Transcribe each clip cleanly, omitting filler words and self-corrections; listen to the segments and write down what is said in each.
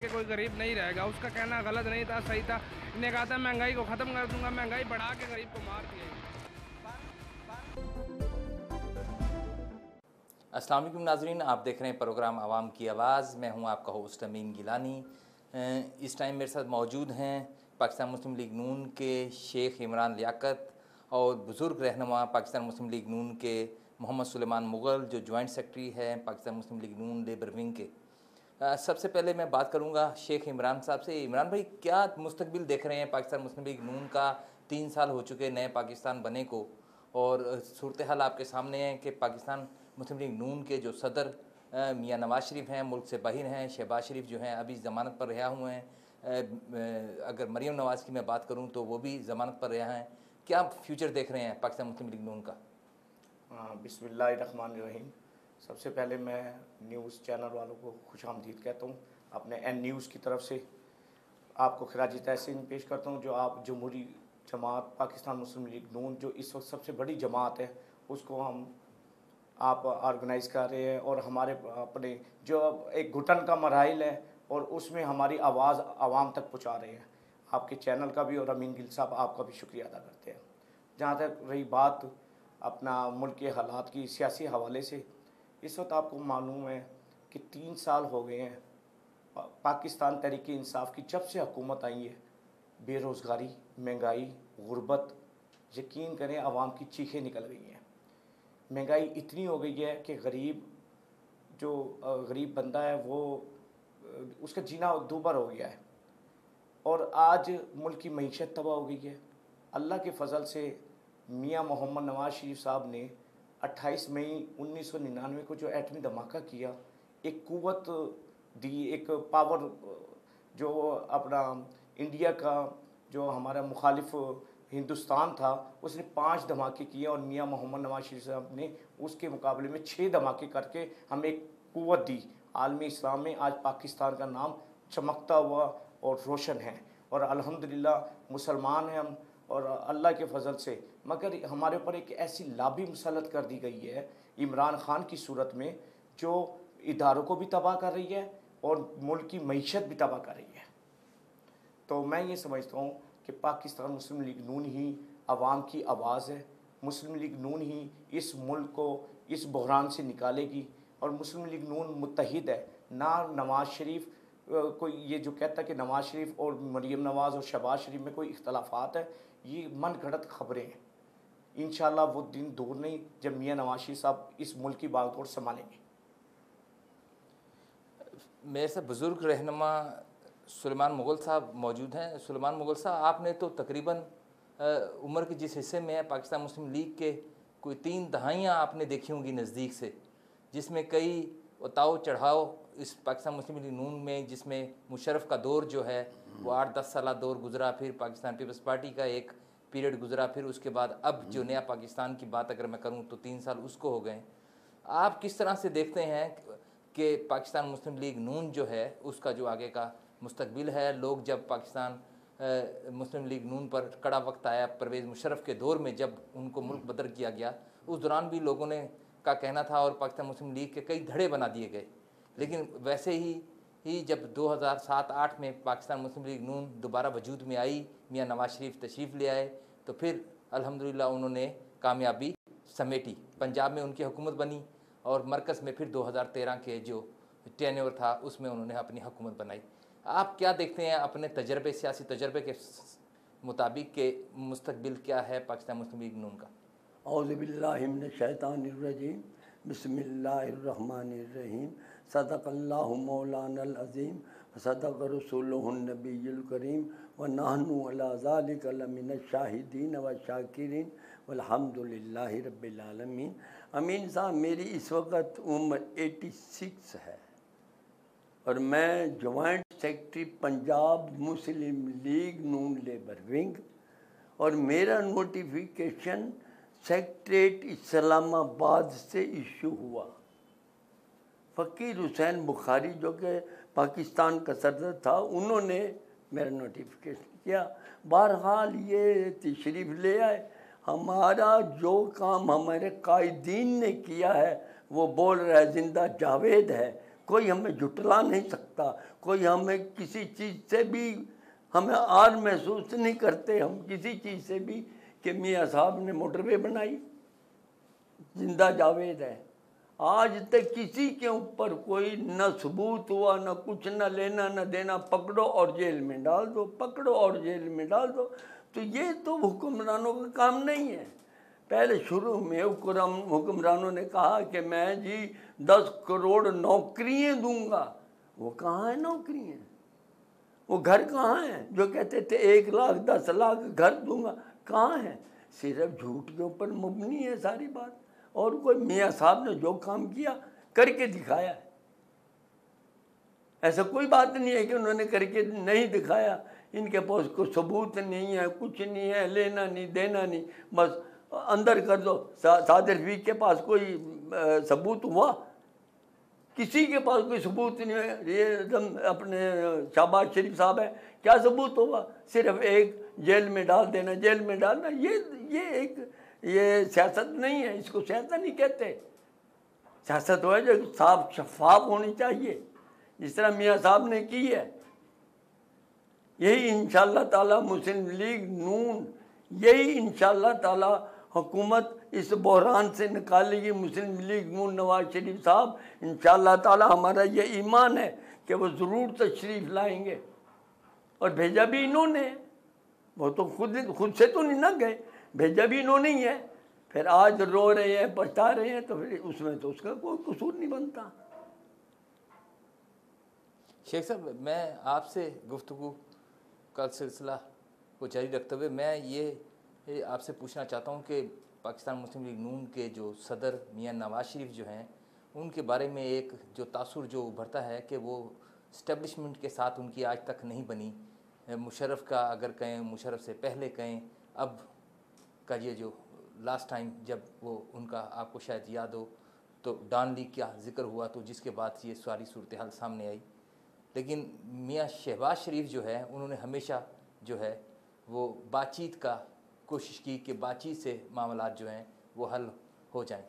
के कोई गरीब नहीं रहेगा। उसका कहना गलत नहीं था, सही था। इन्हें कहा था महंगाई को ख़त्म कर दूंगा, महंगाई बढ़ा के गरीब को मार दिया। अस्सलाम वालेकुम नाज़रीन, आप देख रहे हैं प्रोग्राम आवाम की आवाज़। मैं हूं आपका होस्ट अमीन गिलानी। इस टाइम मेरे साथ मौजूद हैं पाकिस्तान मुस्लिम लीग नून के शेख इमरान लियाकत और बुज़ुर्ग रहनुमा पाकिस्तान मुस्लिम लीग नून के मोहम्मद सुलेमान मुग़ल, जो जॉइंट सेक्रेटरी हैं पाकिस्तान मुस्लिम लीग नून लेबर विंग के। सबसे पहले मैं बात करूंगा शेख इमरान साहब से। इमरान भाई, क्या मुस्तकबिल देख रहे हैं पाकिस्तान मुस्लिम लीग नून का? 3 साल हो चुके नए पाकिस्तान बने को, और सूरत हाल आपके सामने है कि पाकिस्तान मुस्लिम लीग नून के जो सदर मियाँ नवाज शरीफ हैं, मुल्क से बाहर हैं। शहबाज शरीफ जो हैं अभी ज़मानत पर रिहा हुए हैं। अगर मरीम नवाज़ की मैं बात करूं तो वो भी ज़मानत पर रिहा हैं। क्या फ्यूचर देख रहे हैं पाकिस्तान मुस्लिम लीग नून का? बिस्मिल्लाहिर्रहमानिर्रहीम। सबसे पहले मैं न्यूज़ चैनल वालों को खुशामदीद कहता हूँ। अपने एन न्यूज़ की तरफ से आपको खराज तहसीन पेश करता हूँ। जो आप जमहूरी जमात पाकिस्तान मुस्लिम लीग नून, जो इस वक्त सबसे बड़ी जमात है, उसको आप ऑर्गेनाइज़ कर रहे हैं और हमारे अपने जो एक घुटन का मराइल है और उसमें हमारी आवाज़ आवाम तक पहुँचा रहे हैं। आपके चैनल का भी और अमीन गिल साहब आपका भी शुक्रिया अदा करते हैं। जहाँ तक रही बात अपना मुल्क के हालात की सियासी हवाले से, इस वक्त आपको मालूम है कि 3 साल हो गए हैं पाकिस्तान तहरीक इंसाफ की जब से हुकूमत आई है। बेरोज़गारी, महंगाई, गुर्बत, यकीन करें आवाम की चीखें निकल गई हैं। महंगाई इतनी हो गई है कि गरीब बंदा है वो उसका जीना दूभर हो गया है और आज मुल्क की मईशत तबाह हो गई है। अल्लाह के फ़ज़ल से मियाँ मोहम्मद नवाज शरीफ साहब ने 28 मई 1999 को जो एटमी धमाका किया, एक कुव्वत दी, एक पावर, जो अपना इंडिया का जो हमारा मुखालिफ हिंदुस्तान था, उसने 5 धमाके किए और मियाँ मोहम्मद नवाज शरीफ साहब ने उसके मुकाबले में 6 धमाके करके हमें एक कुव्वत दी। आलमी इस्लाम में आज पाकिस्तान का नाम चमकता हुआ और रोशन है और अल्हम्दुलिल्लाह मुसलमान हैं हम और अल्लाह के फ़ज़ल से। मगर हमारे ऊपर एक ऐसी लाबी मुसल्लत कर दी गई है इमरान ख़ान की सूरत में, जो इदारों को भी तबाह कर रही है और मुल्क की मईशत भी तबाह कर रही है। तो मैं ये समझता हूँ कि पाकिस्तान मुस्लिम लीग नून ही आवाम की आवाज़ है। मुस्लिम लीग नून ही इस मुल्क को इस बहरान से निकालेगी और मुस्लिम लीग नून मुत्तहिद है। ना नवाज़ शरीफ कोई ये जो कहता है कि नवाज़ शरीफ और मरीम नवाज़ और शहबाज शरीफ में कोई इख्तलाफात है, ये मन घड़त ख़बरें हैं। इंशाअल्लाह वो दिन दूर नहीं जब मियाँ नवाज शरीफ साहब इस मुल्क की बागडोर संभालेंगे। मेरे से बुज़ुर्ग रहनुमा सुलेमान मुग़ल साहब मौजूद हैं। सुलेमान मुग़ल साहब, आपने तो तकरीबन उम्र के जिस हिस्से में है पाकिस्तान मुस्लिम लीग के, कोई 3 दहाइयाँ आपने देखी होंगी नज़दीक से, जिसमें कई उतार चढ़ाव इस पाकिस्तान मुस्लिम लीग नून में, जिसमें मुशर्रफ का दौर जो है वो 8-10 साल दौर गुजरा, फिर पाकिस्तान पीपल्स पार्टी का एक पीरियड गुजरा, फिर उसके बाद अब जो नया पाकिस्तान की बात अगर मैं करूँ तो 3 साल उसको हो गए। आप किस तरह से देखते हैं कि पाकिस्तान मुस्लिम लीग नून जो है उसका जो आगे का मुस्तकबिल है? लोग जब पाकिस्तान मुस्लिम लीग नून पर कड़ा वक्त आया परवेज़ मुशर्रफ के दौर में, जब उनको मुल्क बदर किया गया, उस दौरान भी लोगों ने का कहना था और पाकिस्तान मुस्लिम लीग के कई धड़े बना दिए गए। लेकिन वैसे ही जब 2007-8 में पाकिस्तान मुस्लिम लीग नून दोबारा वजूद में आई, मियाँ नवाज शरीफ तशरीफ़ ले आए, तो फिर अल्हम्दुलिल्लाह उन्होंने कामयाबी समेटी। पंजाब में उनकी हुकूमत बनी और मरकज़ में फिर 2013 के जो टेन्योर था उसमें उन्होंने अपनी हुकूमत बनाई। आप क्या देखते हैं अपने तजर्बे, सियासी तजर्बे के मुताबिक के मुस्तकबिल क्या है पाकिस्तान मुस्लिम लीग नून का? औज़ु बिल्लाहि मिनश शैतानिर रजीम, बिस्मिल्लाहिर्रहमानिर्रहीम। सदक़ल्लाहु मौलानल अज़ीम व सदक़ रसूलुहुन नबियुल करीम व नहनु अला ज़ालिका लमिनश शाहिदीन व शाकिरीन वल्हम्दुलिल्लाहि रब्बिल आलमीन। अमीन साहब, मेरी इस वक्त उम्र 86 है और मैं जॉइंट सेक्रेटरी पंजाब मुस्लिम लीग नून लेबर विंग, और मेरा नोटिफिकेशन सेक्रेटरीट इस्लामाबाद से इशू हुआ। फ़कीर हुसैन बुखारी जो कि पाकिस्तान का सदर था, उन्होंने मेरा नोटिफिकेशन किया। बहरहाल ये तशरीफ़ ले आए। हमारा जो काम हमारे कायदीन ने किया है वो बोल रहा है जिंदा जावेद है, कोई हमें जुटला नहीं सकता, कोई हमें किसी चीज़ से भी हमें आर महसूस नहीं करते हम किसी चीज़ से भी कि मियाँ साहब ने मोटरवे बनाई। जिंदा जावेद है। आज तक किसी के ऊपर कोई न सबूत हुआ, न कुछ, न लेना न देना, पकड़ो और जेल में डाल दो, पकड़ो और जेल में डाल दो। तो ये तो हुक्मरानों का काम नहीं है। पहले शुरू में हुक्मरानों ने कहा कि मैं जी 10 करोड़ नौकरियां दूंगा। वो कहाँ है नौकरियां? वो घर कहाँ हैं? जो कहते थे 1 लाख 10 लाख घर दूंगा, कहाँ है? सिर्फ झूठ के ऊपर मुबनी है सारी बात। और कोई मियाँ साहब ने जो काम किया करके दिखाया है। ऐसा कोई बात नहीं है कि उन्होंने करके नहीं दिखाया। इनके पास कोई सबूत नहीं है, कुछ नहीं है, लेना नहीं देना नहीं, बस अंदर कर दो। सादिर रफीक के पास कोई सबूत हुआ? किसी के पास कोई सबूत नहीं है। ये एकदम अपने शहबाज शरीफ साहब है, क्या सबूत होगा? सिर्फ एक जेल में डाल देना, जेल में डालना। ये सियासत नहीं है, इसको सियासत नहीं कहते। सियासत हो जो साफ शफाफ होनी चाहिए, जिस तरह मियाँ साहब ने की है। यही इंशाअल्लाह ताला मुस्लिम लीग नून, यही इंशाअल्लाह ताला हुकूमत इस बहरान से निकालेगी। मुस्लिम लीग नून नवाज शरीफ साहब इंशाअल्लाह ताला, हमारा ये ईमान है कि वो ज़रूर तशरीफ़ लाएंगे। और भेजा भी इन्होंने, वो तो खुद से तो नहीं ना गए, भेजा भी इन्होंने ही है। फिर आज रो रहे हैं, पछता रहे हैं, तो फिर उसमें तो उसका कोई कसूर नहीं बनता। शेख साहब, मैं आपसे गुफ्तगू का सिलसिला को जारी रखते हुए मैं ये आपसे पूछना चाहता हूँ कि पाकिस्तान मुस्लिम लीग नून के जो सदर मियाँ नवाज शरीफ जो हैं, उनके बारे में एक जो तासुर जो उभरता है कि वो इस्टेब्लिशमेंट के साथ उनकी आज तक नहीं बनी। मुशर्रफ का अगर कहें, मुशर्रफ से पहले कहें, अब का ये जो लास्ट टाइम जब वो उनका, आपको शायद याद हो, तो डॉन लीग का जिक्र हुआ, तो जिसके बाद ये सारी सूरत हाल सामने आई। लेकिन मियाँ शहबाज शरीफ जो है, उन्होंने हमेशा जो है वो बातचीत का कोशिश की कि बातचीत से मामलात जो हैं वो हल हो जाएं।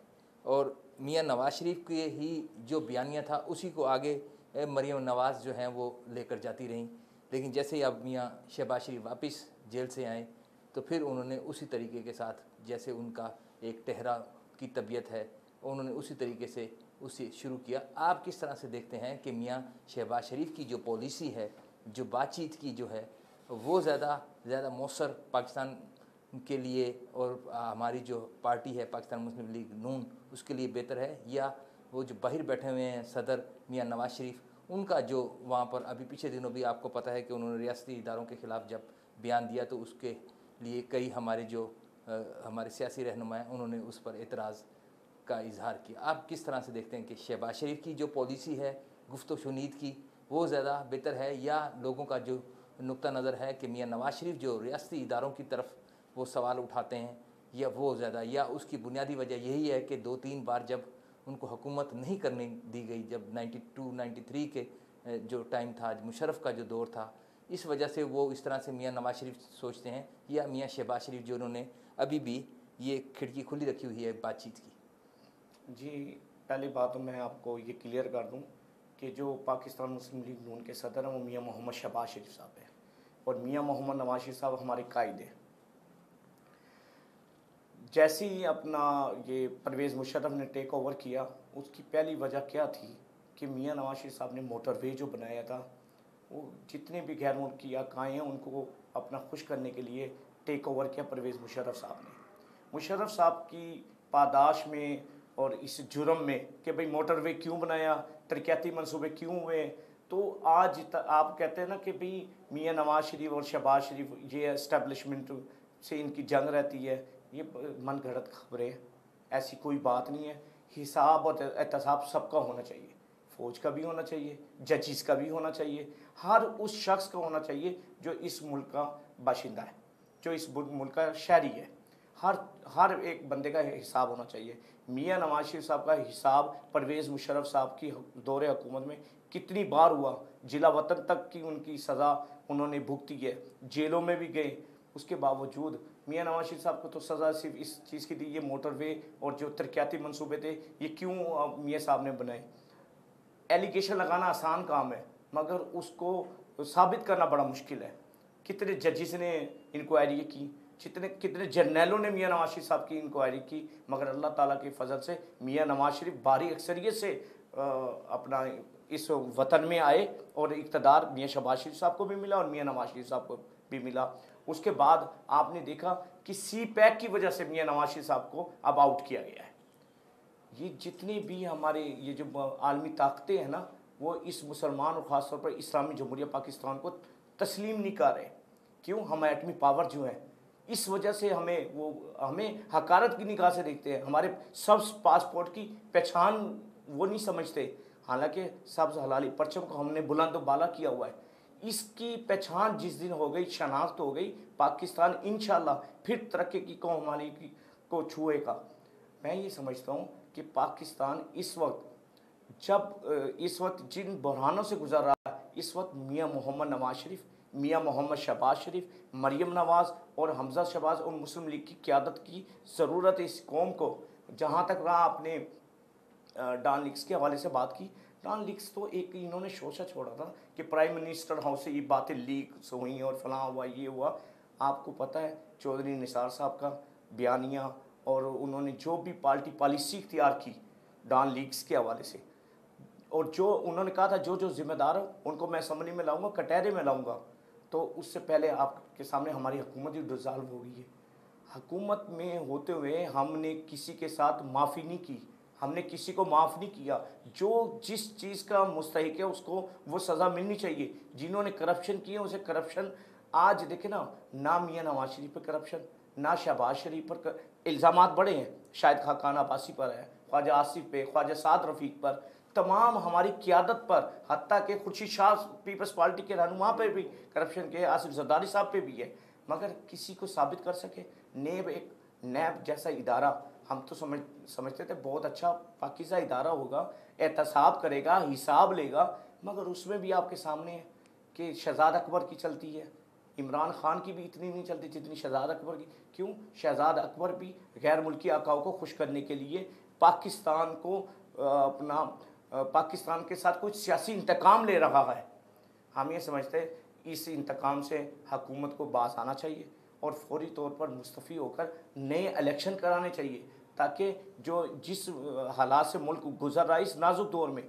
और मियाँ नवाज शरीफ के ही जो बयानिया था उसी को आगे मरियम नवाज़ जो हैं वो लेकर जाती रहीं। लेकिन जैसे ही अब मियाँ शहबाज शरीफ वापस जेल से आए, तो फिर उन्होंने उसी तरीके के साथ, जैसे उनका एक टहरा की तबीयत है, उन्होंने उसी तरीके से उसे शुरू किया। आप किस तरह से देखते हैं कि मियाँ शहबाज शरीफ की जो पॉलिसी है, जो बातचीत की जो है, वो ज़्यादा मौसर पाकिस्तान के लिए और हमारी जो पार्टी है पाकिस्तान मुस्लिम लीग नून, उसके लिए बेहतर है, या वो जो बाहर बैठे हुए हैं सदर मियाँ नवाज शरीफ, उनका जो वहाँ पर अभी पिछले दिनों भी आपको पता है कि उन्होंने रियासती इदारों के ख़िलाफ़ जब बयान दिया, तो उसके लिए कई हमारे सियासी रहनुमा हैं, उन्होंने उस पर एतराज़ का इजहार किया। आप किस तरह से देखते हैं कि शहबाज शरीफ की जो पॉलिसी है गुफ्तो शुनीद की, वो ज़्यादा बेहतर है, या लोगों का जो नुक्ता नज़र है कि मियाँ नवाज शरीफ जो रियासती इदारों की तरफ वो सवाल उठाते हैं, या वो ज़्यादा, या उसकी बुनियादी वजह यही है कि 2-3 बार जब उनको हुकूमत नहीं करने दी गई, जब 92-93 के जो टाइम था, मुशर्रफ का जो दौर था, इस वजह से वो इस तरह से मियाँ नवाज शरीफ सोचते हैं, या मियाँ शहबाज शरीफ जो उन्होंने अभी भी ये खिड़की खुली रखी हुई है बातचीत की? जी, पहली बात तो मैं आपको ये क्लियर कर दूं कि जो पाकिस्तान मुस्लिम लीग नून के सदर हैं वो मियाँ मोहम्मद शहबाज शरीफ साहब हैं, और मियाँ मोहम्मद नवाज शरीफ साहब हमारे कायद हैं। जैसे ही अपना ये परवेज़ मुशर्रफ ने टेक ओवर किया, उसकी पहली वजह क्या थी कि मियाँ नवाज शरीफ साहब ने मोटरवे जो बनाया था, वो जितने भी गैर मुल्की आकाएँ हैं उनको अपना खुश करने के लिए टेक ओवर किया परवेज़ मुशर्रफ साहब ने। मुशर्रफ साहब की पादाश में और इस जुर्म में कि भाई मोटरवे क्यों बनाया, तरक्याती मंसूबे क्यों हुए, तो आज आप कहते हैं ना कि भाई मियाँ नवाज शरीफ और शहबाज शरीफ ये इस्टेब्लिशमेंट से इनकी जंग रहती है, ये मन गढ़ंत खबरें, ऐसी कोई बात नहीं है। हिसाब और एहतसाब सबका होना चाहिए, फ़ौज का भी होना चाहिए, जजिस का भी होना चाहिए, हर उस शख्स का होना चाहिए जो इस मुल्क का बाशिंदा है, जो इस मुल्क का शहरी है। हर एक बंदे का हिसाब होना चाहिए। मियाँ नवाज शरीफ साहब का हिसाब परवेज़ मुशर्रफ साहब की दौरे हुकूमत में कितनी बार हुआ, जिला वतन तक की उनकी सज़ा उन्होंने भुगती है, जेलों में भी गए, उसके बावजूद मियाँ नवाज शरीफ साहब को तो सज़ा सिर्फ इस चीज़ की दी, ये मोटरवे और जो तरक्याती मंसूबे थे ये क्यों मियाँ साहब ने बनाए। एलिगेशन लगाना आसान काम है, मगर उसको साबित करना बड़ा मुश्किल है। कितने जजेस ने इंक्वायरी की, कितने जर्नैलों ने मियाँ नवाज शरीफ साहब की इंक्वायरी की, मगर अल्लाह ताला के फजल से मियाँ नवाज शरीफ भारी अक्सरियत से अपना इस वतन में आए और इक़्तिदार मियाँ शहबाज शरीफ साहब को भी मिला और मियाँ नवाज शरीफ साहब को भी मिला। उसके बाद आपने देखा कि सी पैक की वजह से मियाँ नवाज शरीफ साहब को अब आउट किया गया है। ये जितनी भी हमारे ये जो आलमी ताकतें हैं ना, वो इस मुसलमान और ख़ास तौर पर इस्लामी जमहूरिया पाकिस्तान को तस्लीम नहीं कर रहे। क्यों? हम एटमी पावर जो है, इस वजह से हमें हकारत की निगाह से देखते हैं। हमारे सब्ज़ पासपोर्ट की पहचान वो नहीं समझते, हालांकि सब्ज़ हलाली परचम को हमने बुलंद बाला किया हुआ है। इसकी पहचान जिस दिन हो गई, शनाख्त हो गई, पाकिस्तान इंशाअल्लाह फिर तरक्की की कौम हमारी को छुएगा। मैं ये समझता हूँ कि पाकिस्तान इस वक्त जिन बहरानों से गुजर रहा है, इस वक्त मियाँ मोहम्मद नवाज शरीफ, मियाँ मोहम्मद शहबाज शरीफ, मरियम नवाज़ और हमजा शहबाज और मुस्लिम लीग की क़यादत की ज़रूरत है इस कौम को। जहाँ तक रहा, आपने डॉन लीग्स के हवाले से बात की, डॉन लीग्स तो एक इन्होंने शोशा छोड़ा था कि प्राइम मिनिस्टर हाउस से ये बातें लीक हुई और फलां हुआ, ये हुआ। आपको पता है चौधरी निसार साहब का बयानिया और उन्होंने जो भी पॉलिसी इख्तियार की डॉन लीग्स के हवाले से, और जो उन्होंने कहा था जो जिम्मेदार है उनको मैं असम्बली में लाऊंगा, कटहरे में लाऊंगा। तो उससे पहले आपके सामने हमारी हुकूमत ही डिसॉल्व हो गई है। हुकूमत में होते हुए हमने किसी के साथ माफ़ी नहीं की, हमने किसी को माफ़ नहीं किया। जो जिस चीज़ का मुस्तहिक है उसको वो सज़ा मिलनी चाहिए। जिन्होंने करप्शन किए उसे करप्शन, आज देखे ना मियाँ नवाज शरीफ पर करप्शन, ना शहबाज शरीफ पर इल्ज़ामात बड़े हैं, शायद खाकान अब्बासी पर है, ख्वाजा आसिफ पे, ख्वाजा साद रफ़ीक पर, तमाम हमारी क़यादत पर, हत्ता के खुर्शीद शाह पीपल्स पार्टी के रहनुमा पर भी करप्शन के, आसिफ जरदारी साहब पे भी है, मगर किसी को साबित कर सके। नैब जैसा इदारा हम तो समझते थे बहुत अच्छा पाकिज़ा इदारा होगा, एहतसाब करेगा, हिसाब लेगा, मगर उसमें भी आपके सामने है कि शहजाद अकबर की चलती है, इमरान खान की भी इतनी नहीं चलती जितनी शहजाद अकबर की। क्यों? शहजाद अकबर भी गैर मुल्की आकाओं को खुश करने के लिए पाकिस्तान को पाकिस्तान के साथ कुछ सियासी इंतकाम ले रहा है। हम ये समझते हैं इस इंतकाम से हुकूमत को बाज आना चाहिए और फौरी तौर पर मुस्तफ़ी होकर नए इलेक्शन कराने चाहिए, ताकि जिस हालात से मुल्क गुजर रहा है इस नाजुक दौर में,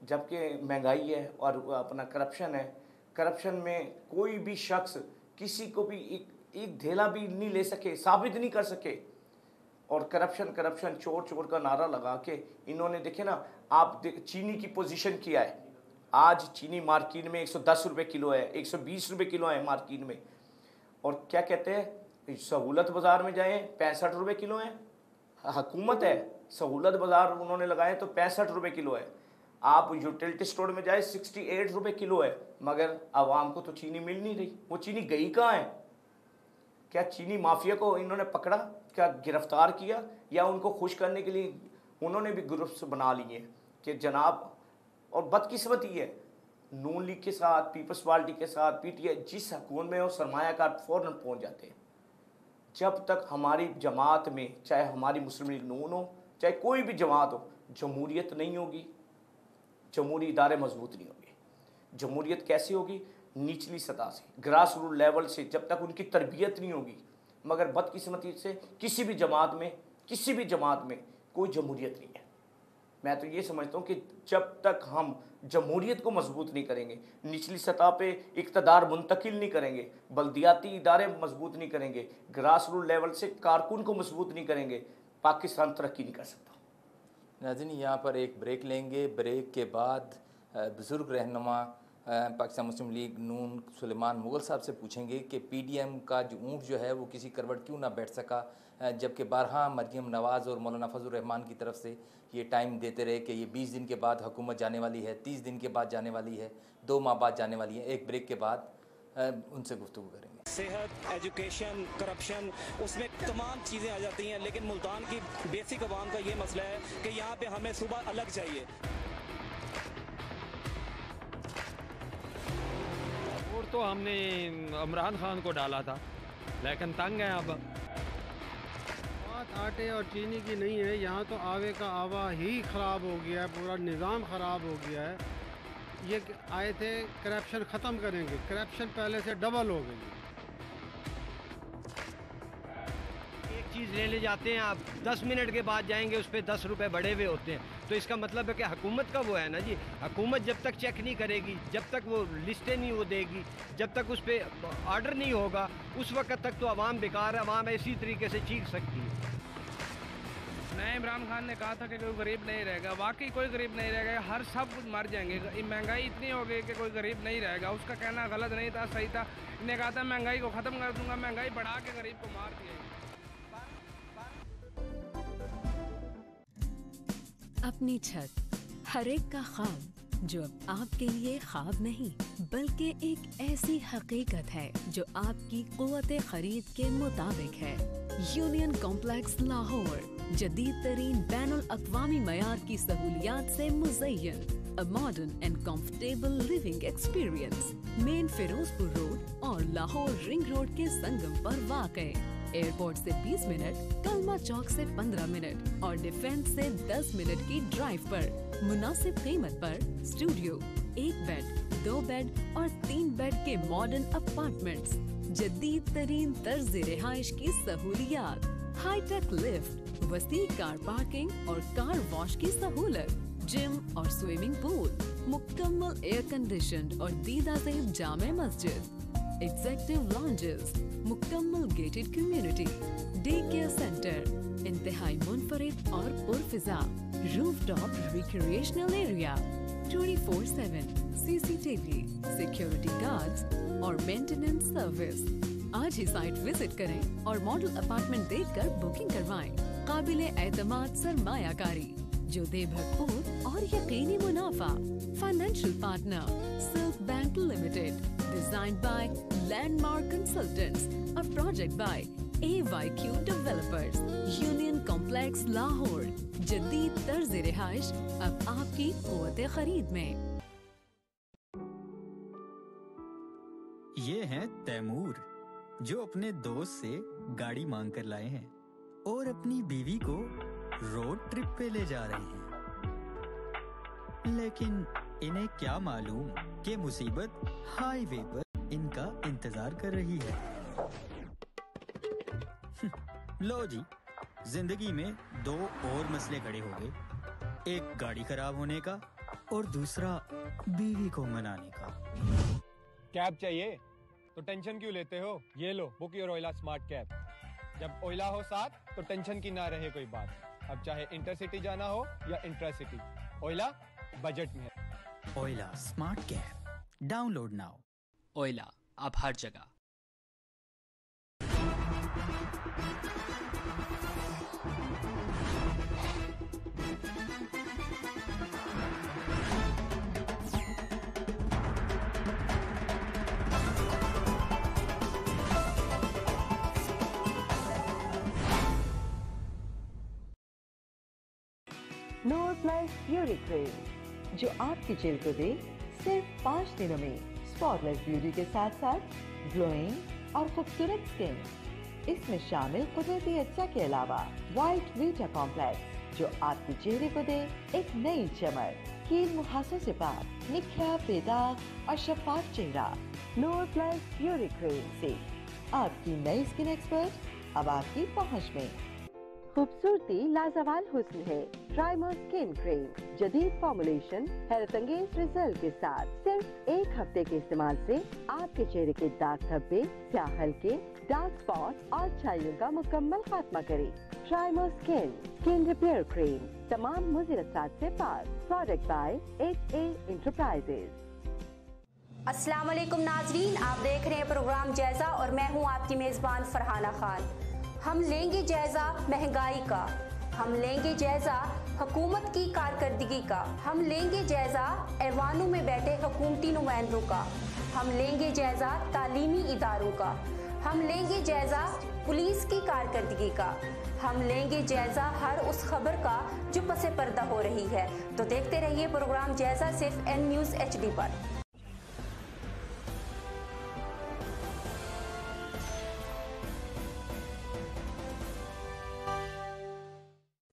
जबकि महंगाई है और अपना करप्शन है, करप्शन में कोई भी शख्स किसी को भी एक धेला भी नहीं ले सके, साबित नहीं कर सके, और करप्शन चोर का नारा लगा के इन्होंने देखे ना। आप चीनी की पोजीशन किया है, आज चीनी मार्केट में 110 रुपये किलो है, 120 रुपये किलो है मार्केट में, और क्या कहते हैं सहूलत बाज़ार में जाएं 65 रुपये किलो है। हुकूमत है, सहूलत बाज़ार उन्होंने लगाए तो 65 रुपये किलो है। आप यूटिलिटी स्टोर में जाए 68 रुपये किलो है, मगर आवाम को तो चीनी मिल नहीं रही। वो चीनी गई कहाँ है? क्या चीनी माफिया को इन्होंने पकड़ा, क्या गिरफ्तार किया, या उनको खुश करने के लिए उन्होंने भी ग्रुप्स बना लिए कि जनाब। और बदकिस्मती है, नून लीग के साथ, पीपल्स पार्टी के साथ, पीटीआई जिस हुकूमत में हो सरमायाकार फ़ौरन पहुंच जाते हैं। जब तक हमारी जमात में, चाहे हमारी मुस्लिम लीग नून हो, चाहे कोई भी जमात हो, जमहूरियत नहीं होगी, जमहूरी इदारे मजबूत नहीं होंगे। जमहूरियत कैसे होगी? निचली सतह से, ग्रास रूट लेवल से, जब तक उनकी तरबियत नहीं होगी। मगर बदकिस्मती से किसी भी जमात में कोई जमहूरियत नहीं है। मैं तो ये समझता हूँ कि जब तक हम जमहूरियत को मजबूत नहीं करेंगे, निचली सतह पे इक़्तिदार मुंतकिल नहीं करेंगे, बल्दियाती इदारे मजबूत नहीं करेंगे, ग्रास रूट लेवल से कारकुन को मजबूत नहीं करेंगे, पाकिस्तान तरक्की नहीं कर सकता। नाज़रीन, यहाँ पर एक ब्रेक लेंगे। ब्रेक के बाद बुज़ुर्ग रहनुमा पाकिस्तान मुस्लिम लीग नून सुलेमान मुग़ल साहब से पूछेंगे कि पीडीएम का जो ऊँट जो है वो किसी करवट क्यों ना बैठ सका, जबकि बारहा मरियम नवाज़ और मौलाना फजल रहमान की तरफ से ये टाइम देते रहे कि ये 20 दिन के बाद हुकूमत जाने वाली है, 30 दिन के बाद जाने वाली है, 2 माह बाद जाने वाली है। एक ब्रेक के बाद उनसे गुफ्तगू करेंगे। सेहत, एजुकेशन, करप्शन, उसमें तमाम चीज़ें आ जाती हैं, लेकिन मुल्तान की बेसिक अवाम का ये मसला है कि यहाँ पे हमें सुबह अलग चाहिए। और तो हमने इमरान खान को डाला था, लेकिन तंग है। अब बात आटे और चीनी की नहीं है, यहाँ तो आवे का आवा ही ख़राब हो गया है, पूरा निज़ाम ख़राब हो गया है। ये आए थे करप्शन ख़त्म करेंगे, करप्शन पहले से डबल हो गई है। एक चीज़ लेने जाते हैं आप, 10 मिनट के बाद जाएंगे, उस पर 10 रुपये बढ़े हुए होते हैं। तो इसका मतलब है कि हुकूमत का वो है ना जी, हुकूमत जब तक चेक नहीं करेगी, जब तक वो लिस्टें नहीं वो देगी, जब तक उस पर ऑर्डर नहीं होगा, उस वक्त तक तो आवाम बेकार है, आवाम इसी तरीके से चीख सकती है। नए इमरान खान ने कहा था कि कोई गरीब नहीं रहेगा, वाकई कोई गरीब नहीं रहेगा, हर सब कुछ मर जाएंगे। महंगाई इतनी हो गई कि कोई गरीब नहीं रहेगा। उसका कहना गलत नहीं था, सही था। इन्हें कहा था महंगाई को ख़त्म कर दूंगा, महंगाई बढ़ा के गरीब को मार दिया। अपनी छत, हर एक का ख्वाब, जो अब आपके लिए ख्वाब नहीं बल्कि एक ऐसी हकीकत है जो आपकी क़ुव्वत खरीद के मुताबिक है। यूनियन कॉम्प्लेक्स लाहौर जदीद तरीन बैनुल अक़वामी मयार की सहूलियात से मुज़य्यन, a modern and comfortable living experience, main Ferozepur road और लाहौर रिंग रोड के संगम पर वाक़े। एयरपोर्ट से 20 मिनट, कलमा चौक से 15 मिनट और डिफेंस से 10 मिनट की ड्राइव पर मुनासिब कीमत पर स्टूडियो, 1 बेड, 2 बेड और 3 बेड के मॉडर्न अपार्टमेंट्स, जदीद तरीन तर्ज रिहाइश की सहूलियात, हाईटेक लिफ्ट, वसी कार पार्किंग और कार वॉश की सहूलत, जिम और स्विमिंग पूल, मुकम्मल एयर कंडीशनड और दीदाज़ेब जामे मस्जिद, एग्जेक्टिव लॉन्जेस, मुकम्मल gated community, day care centre, इंतहाई मुनफरिद और पुरफिजा, rooftop recreational area, 24/7 CCTV, security guards और मेंटेनेंस सर्विस। आज ही साइट विजिट करें और मॉडल अपार्टमेंट देखकर बुकिंग करवाएं। काबिले एतमाद सरमायाकारी जो दे भरपूर और यकीनी मुनाफा। Financial partner silk bank limited, designed by landmark consultants, a project by AYQ developers. Union complex Lahore, जदीद तर्ज रिहाइश अब आपकी क़ुव्वत खरीद में। ये हैं तैमूर, जो अपने दोस्त से गाड़ी मांग कर लाए हैं और अपनी बीवी को रोड ट्रिप पे ले जा रहे हैं। लेकिन इन्हें क्या मालूम कि मुसीबत हाईवे पर इनका इंतजार कर रही है। लो जी, जिंदगी में 2 और मसले खड़े हो गए, एक गाड़ी खराब होने का और दूसरा बीवी को मनाने का। कैब चाहिए तो टेंशन क्यों लेते हो? ये लो, बुक योर ओइला स्मार्ट कैब। जब ओइला हो साथ तो टेंशन की ना रहे कोई बात। अब चाहे इंटरसिटी जाना हो या इंट्रासिटी, ओइला बजट में है। ओइला स्मार्ट कैब, डाउनलोड नाउ। ओइला अब हर जगह। नोर प्लस ब्यूटी क्रीम जो आपके चेहरे को दे सिर्फ 5 दिनों में स्पॉटलेस ब्यूटी के साथ साथ ग्लोइंग और खूबसूरत स्किन। इसमें शामिल कुदरती अज्जा के अलावा वाइट वीटा कॉम्प्लेक्स जो आपके चेहरे को दे एक नई चमक। कील मुहासों से पाक, निखरा, बेदाग और शफाफ चेहरा। नोर प्लस ब्यूटी क्रीम से आपकी नई स्किन एक्सपर्ट अब आपकी पहुंच में। खूबसूरती लाजवाल हुस्न है। ट्राइमर स्किन क्रीम, जदीद फॉर्मुलेशन, हैरत अंगेज रिजल्ट के साथ सिर्फ 1 हफ्ते के इस्तेमाल से आपके चेहरे के दाग धब्बे, स्याह हल्के, डार्क स्पॉट और छाइयों का मुकम्मल खात्मा करे। ट्राइमर स्किन रिपेयर क्रीम, तमाम मुज़िर असरात से पाक। Product by HA enterprises. अस्सलाम वालेकुम नाजरीन, आप देख रहे हैं प्रोग्राम जायजा और मैं हूं आपकी मेज़बान फरहाना खान। हम लेंगे जायजा महंगाई का, हम लेंगे जायजा हुकूमत की कारकर्दगी का, हम लेंगे जायजा ऐवानों में बैठे हुकूमती नुमाइंदों का, हम लेंगे जायजा तालीमी इदारों का, हम लेंगे जायजा पुलिस की कारकर्दगी का, हम लेंगे जायजा हर उस खबर का जो पसे पर्दा हो रही है। तो देखते रहिए प्रोग्राम जायजा सिर्फ N News HD पर।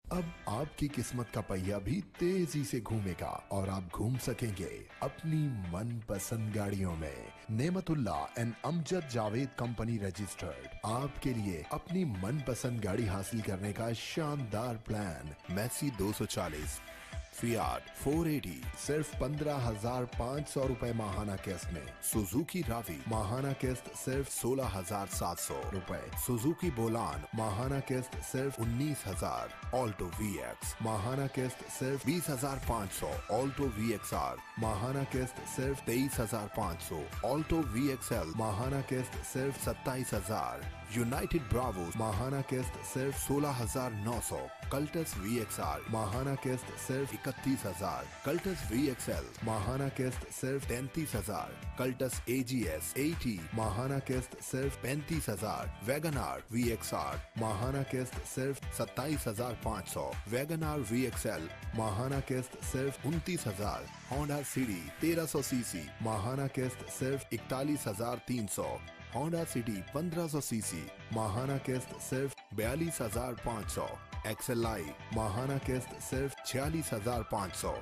अब आपकी किस्मत का पहिया भी तेजी से घूमेगा और आप घूम सकेंगे अपनी मनपसंद गाड़ियों में। Nematullah and Amjad Javed company registered आपके लिए अपनी मनपसंद गाड़ी हासिल करने का शानदार प्लान। मैसी 240, फियाट 480 सिर्फ 15,500 रुपए माहाना किस्त में। सुजुकी रावी माहाना किस्त सिर्फ 16,700 रुपए। सुजुकी बोलान माहाना किस्त सिर्फ 19,000। ऑल्टो VX माहाना किस्त सिर्फ 20,500। ऑल्टो VXR माहाना किस्त सिर्फ 23,500। ऑल्टो VXL माहाना किस्त सिर्फ 27,000। यूनाइटेड ब्रावो माहाना किस्त सिर्फ 16,900। कल्टस VXR माहाना किस्त सिर्फ 31,000। कल्टस VXL माहाना किस्त सिर्फ 33,000। कल्टस AGS 80 माहाना किस्त सिर्फ 35,000। वैगनार VXR माहाना किस्त सिर्फ 27,500। वैगनार VXL माहाना किस्त सिर्फ 29,000। होंडा सिटी 1300 सीसी माहाना किस्त सिर्फ 41,300। होंडा सिटी 1500 सीसी माहाना किस्त सिर्फ 42,500। XLI माहाना किस्त सिर्फ 46,500।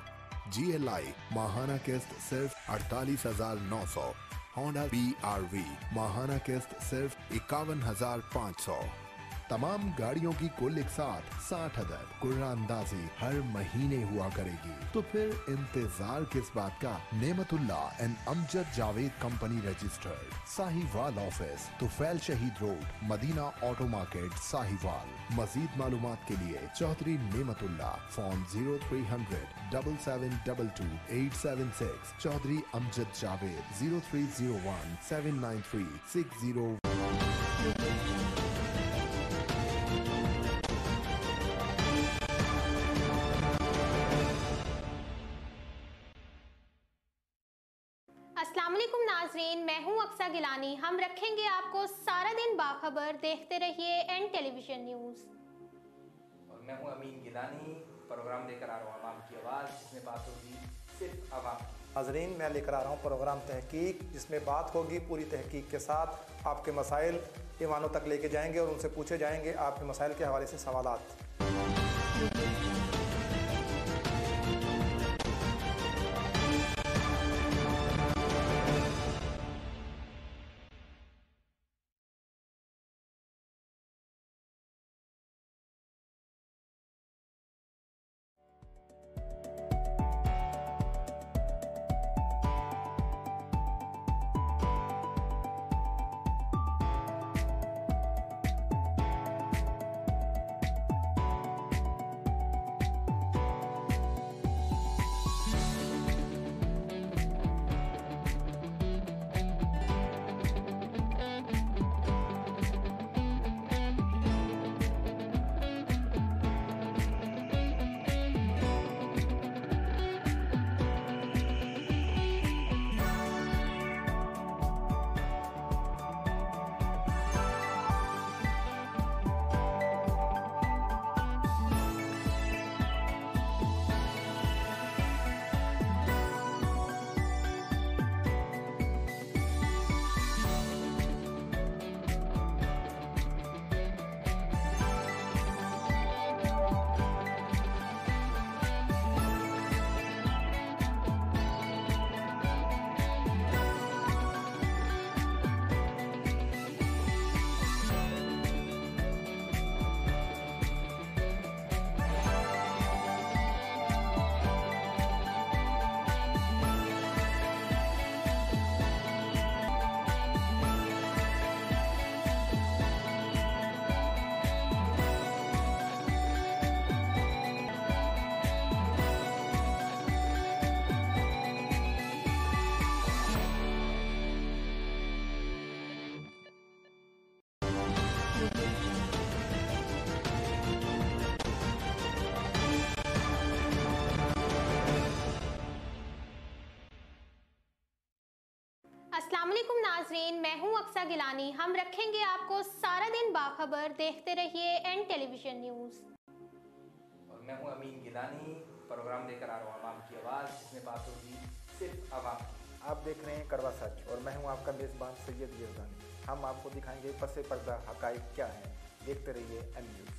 GLI माहाना किस्त सिर्फ 48,900। होंडा BRV माहाना किस्त सिर्फ 51,500। तमाम गाड़ियों की कुल एक साथ 60 अदद कुर्रानंदाजी हर महीने हुआ करेगी। तो फिर इंतजार किस बात का? Naimatullah and Amjad Javed company registered, Sahiwal office, Tufail Shaheed road, Madina auto market, Sahiwal. मजीद मालूमात के लिए चौधरी नेमतुल्लाह, फोन 0300 7722 876। चौधरी अमजद जावेद 0301 793 60। अस्सलाम वालेकुम नाजरीन, मैं हूं अक्सा गिलानी। हम रखेंगे आपको सारा दिन बाखबर। देखते रहिए एन टेलीविजन न्यूज़। और मैं हूं अमीन गिलानी। प्रोग्राम लेकर आ रहा हूं आपकी आवाज़, जिसमें बात होगी सिर्फ आवाम। नाजरीन, मैं लेकर आ रहा हूं प्रोग्राम तहकीक, जिसमें बात होगी पूरी तहकीक के साथ। आपके मसाइल ईवानों तक लेके जाएंगे और उनसे पूछे जाएंगे आपके मसाइल के हवाले से सवालात। अस्सलाम वालेकुम नाजरीन, मैं हूं अक्सा गिलानी। हम रखेंगे आपको सारा दिन बाखबर। देखते रहिए एन टेलीविजन न्यूज़। और मैं हूं अमीन गिलानी। प्रोग्राम लेकर आ रहा हूं आपकी आवाज़, जिसमें बात होगी सिर्फ आवाम। आप देख रहे हैं कड़वा सच और मैं हूं आपका मेज़बान सैयद गिरदानी। हम आपको दिखाएंगे पसे पर्दा हकाइक क्या है। देखते रहिए एन न्यूज़।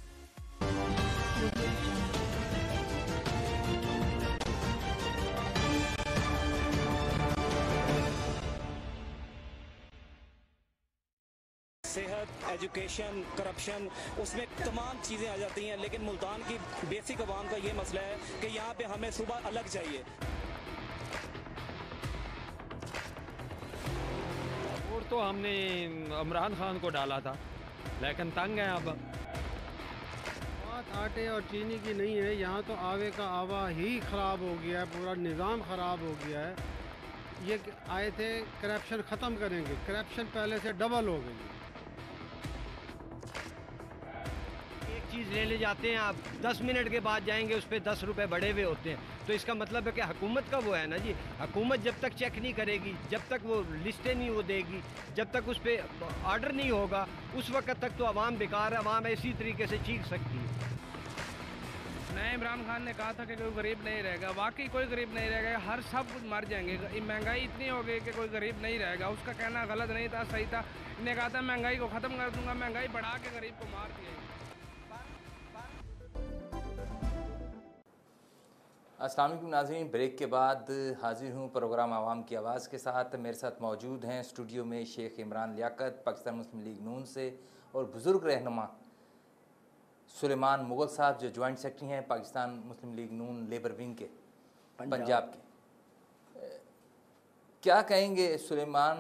सेहत, एजुकेशन, करप्शन, उसमें तमाम चीज़ें आ जाती हैं। लेकिन मुल्तान की बेसिक आवाम का ये मसला है कि यहाँ पे हमें सुबह अलग चाहिए। और तो हमने इमरान खान को डाला था, लेकिन तंग है अब। बात आटे और चीनी की नहीं है, यहाँ तो आवे का आवा ही ख़राब हो गया है, पूरा निज़ाम ख़राब हो गया है। ये आए थे करप्शन ख़त्म करेंगे, करप्शन पहले से डबल हो गई है। एक चीज़ लेने जाते हैं आप, 10 मिनट के बाद जाएंगे, उस पर 10 रुपये बढ़े हुए होते हैं। तो इसका मतलब है कि हुकूमत का वो है ना जी, हुकूमत जब तक चेक नहीं करेगी, जब तक वो लिस्टें नहीं वो देगी, जब तक उस पर ऑर्डर नहीं होगा, उस वक्त तक तो आवाम बेकार है, आवाम इसी तरीके से चीख सकती है। नए इमरान खान ने कहा था कि कोई गरीब नहीं रहेगा, वाकई कोई गरीब नहीं रहेगा, हर सब कुछ मर जाएंगे। महंगाई इतनी हो गई कि कोई गरीब नहीं रहेगा। उसका कहना गलत नहीं था, सही था। इन्हें कहा था महंगाई को ख़त्म कर दूंगा, महंगाई बढ़ा के गरीब को मार दिया। अस्सलाम वालेकुम नाज़रीन, ब्रेक के बाद हाजिर हूँ प्रोग्राम आवाम की आवाज़ के साथ। मेरे साथ मौजूद हैं स्टूडियो में शेख इमरान लियाकत पाकिस्तान मुस्लिम लीग नून से, और बुज़ुर्ग रहनुमा सुलेमान मुग़ल साहब जो जॉइंट सेक्रेटरी हैं पाकिस्तान मुस्लिम लीग नून लेबर विंग के पंजाब के। क्या कहेंगे सुलेमान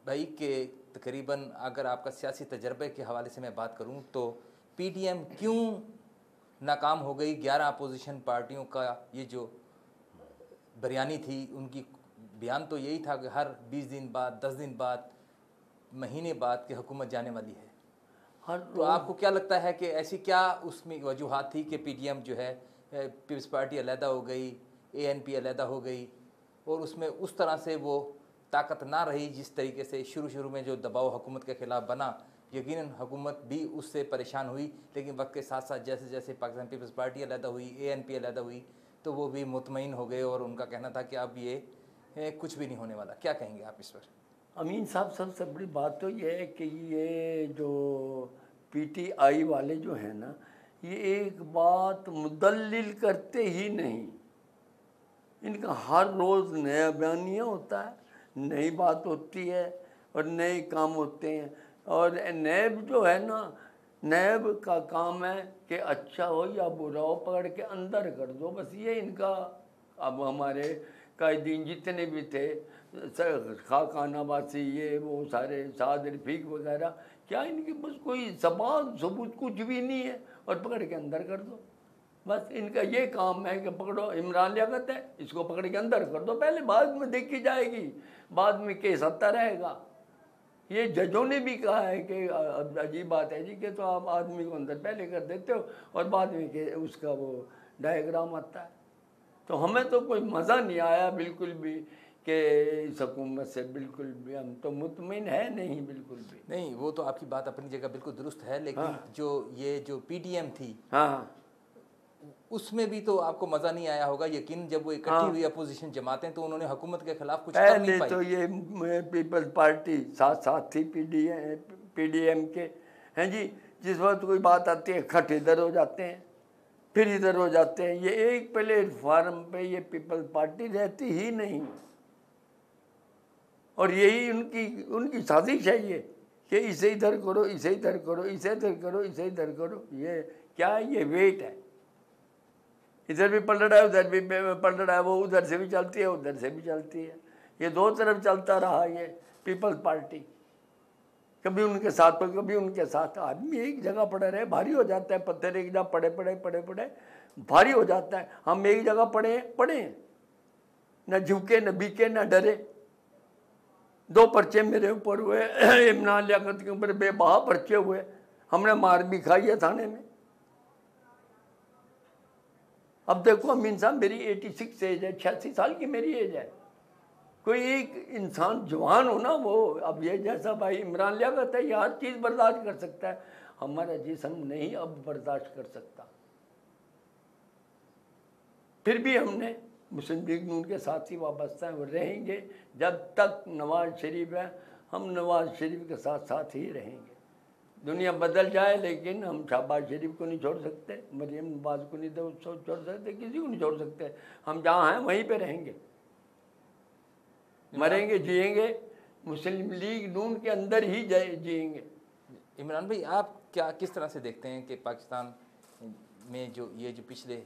भाई के तकरीबन, अगर आपका सियासी तजर्बे के हवाले से मैं बात करूँ तो PDM क्यों नाकाम हो गई? 11 अपोजिशन पार्टियों का ये जो बयानी थी, उनकी बयान तो यही था कि हर 20 दिन बाद, 10 दिन बाद, महीने बाद कि हुकूमत जाने वाली है। तो आपको क्या लगता है कि ऐसी क्या उसमें वजूहात थी कि PDM जो है, पीपल्स पार्टी अलहदा हो गई, ANP अलहदा हो गई, और उसमें उस तरह से वो ताकत ना रही जिस तरीके से शुरू में जो दबाव हुकूमत के ख़िलाफ़ बना। यकीनन हुकूमत भी उससे परेशान हुई, लेकिन वक्त के साथ साथ जैसे जैसे पाकिस्तान पीपल्स पार्टी अलहदा हुई, ANP अलहदा हुई, तो वो भी मुतमईन हो गए और उनका कहना था कि अब ये कुछ भी नहीं होने वाला। क्या कहेंगे आप इस पर? अमीन साहब, सबसे बड़ी बात तो ये है कि ये जो PTI वाले जो हैं ना, ये एक बात मुदल्लिल करते ही नहीं। इनका हर रोज़ नया बयानिया होता है, नई बात होती है और नए काम होते हैं। और नैब जो है ना, नैब का काम है कि अच्छा हो या बुरा हो पकड़ के अंदर कर दो, बस ये इनका। अब हमारे कायदीन जितने भी थे, खाकानाबासी, ये वो सारे साद रफीक वगैरह, क्या इनके बस कोई सबूत कुछ भी नहीं है, और पकड़ के अंदर कर दो। बस इनका ये काम है कि पकड़ो, इमरान लियाकत है, इसको पकड़ के अंदर कर दो, पहले बाद में देखी जाएगी, बाद में केस आता रहेगा। ये जजों ने भी कहा है कि अजीब बात है जी कि तो आप आदमी को अंदर पहले कर देते हो और बाद में के उसका वो डायग्राम आता है। तो हमें तो कोई मज़ा नहीं आया बिल्कुल भी कि इस हुकूमत से, बिल्कुल भी हम तो मुतमिन है नहीं, बिल्कुल भी नहीं। वो तो आपकी बात अपनी जगह बिल्कुल दुरुस्त है, लेकिन हाँ। जो PDM थी, हाँ, उसमें भी तो आपको मज़ा नहीं आया होगा। यकीन जब वो इकट्ठी हुई अपोजिशन जमातें, तो उन्होंने हुकूमत के खिलाफ कुछ कर नहीं पाई। तो ये पीपल्स पार्टी साथ थी PDM के, हैं जी। जिस वक्त कोई बात आती है, खट इधर हो जाते हैं, फिर इधर हो जाते हैं। ये एक प्लेटफार्म पे ये पीपल्स पार्टी रहती ही नहीं, और यही उनकी साजिश है ये कि इसे इधर करो, इसे इधर करो, इसे इधर करो, इसे इधर करो। ये क्या है? ये वेट है, इधर भी पलट रहा है, उधर भी पलट रहा है, वो उधर से भी चलती है, उधर से भी चलती है। ये दो तरफ चलता रहा ये पीपल्स पार्टी, कभी उनके साथ तो कभी उनके साथ। आदमी एक जगह पड़े रहे, भारी हो जाता है। पत्थर एक जगह पड़े भारी हो जाता है। हम एक जगह पड़े न झुके, न बीके, न डरे। 2 पर्चे मेरे ऊपर हुए, इमरान लियाकत के ऊपर बेबहा पर्चे हुए, हमने मार भी खाई है थाने में। अब देखो अमीन साहब, मेरी 86 एज है, 86 साल की मेरी एज है। कोई एक इंसान जवान हो ना, वो अब ये जैसा भाई इमरान लियाकत है, ये हर चीज़ बर्दाश्त कर सकता है, हमारा जिस्म नहीं अब बर्दाश्त कर सकता। फिर भी हमने मुस्लिम लीग नून के साथ ही वाबस्ता हैं, वो रहेंगे जब तक नवाज शरीफ है। हम नवाज शरीफ के साथ ही रहेंगे। दुनिया बदल जाए, लेकिन हम शहबाज शरीफ को नहीं छोड़ सकते, मरियम नवाज को नहीं छोड़ सकते, किसी को नहीं छोड़ सकते। हम जहाँ हैं वहीं पे रहेंगे, मरेंगे जिएंगे, मुस्लिम लीग नून के अंदर ही जिएंगे। इमरान भाई, आप क्या किस तरह से देखते हैं कि पाकिस्तान में जो पिछले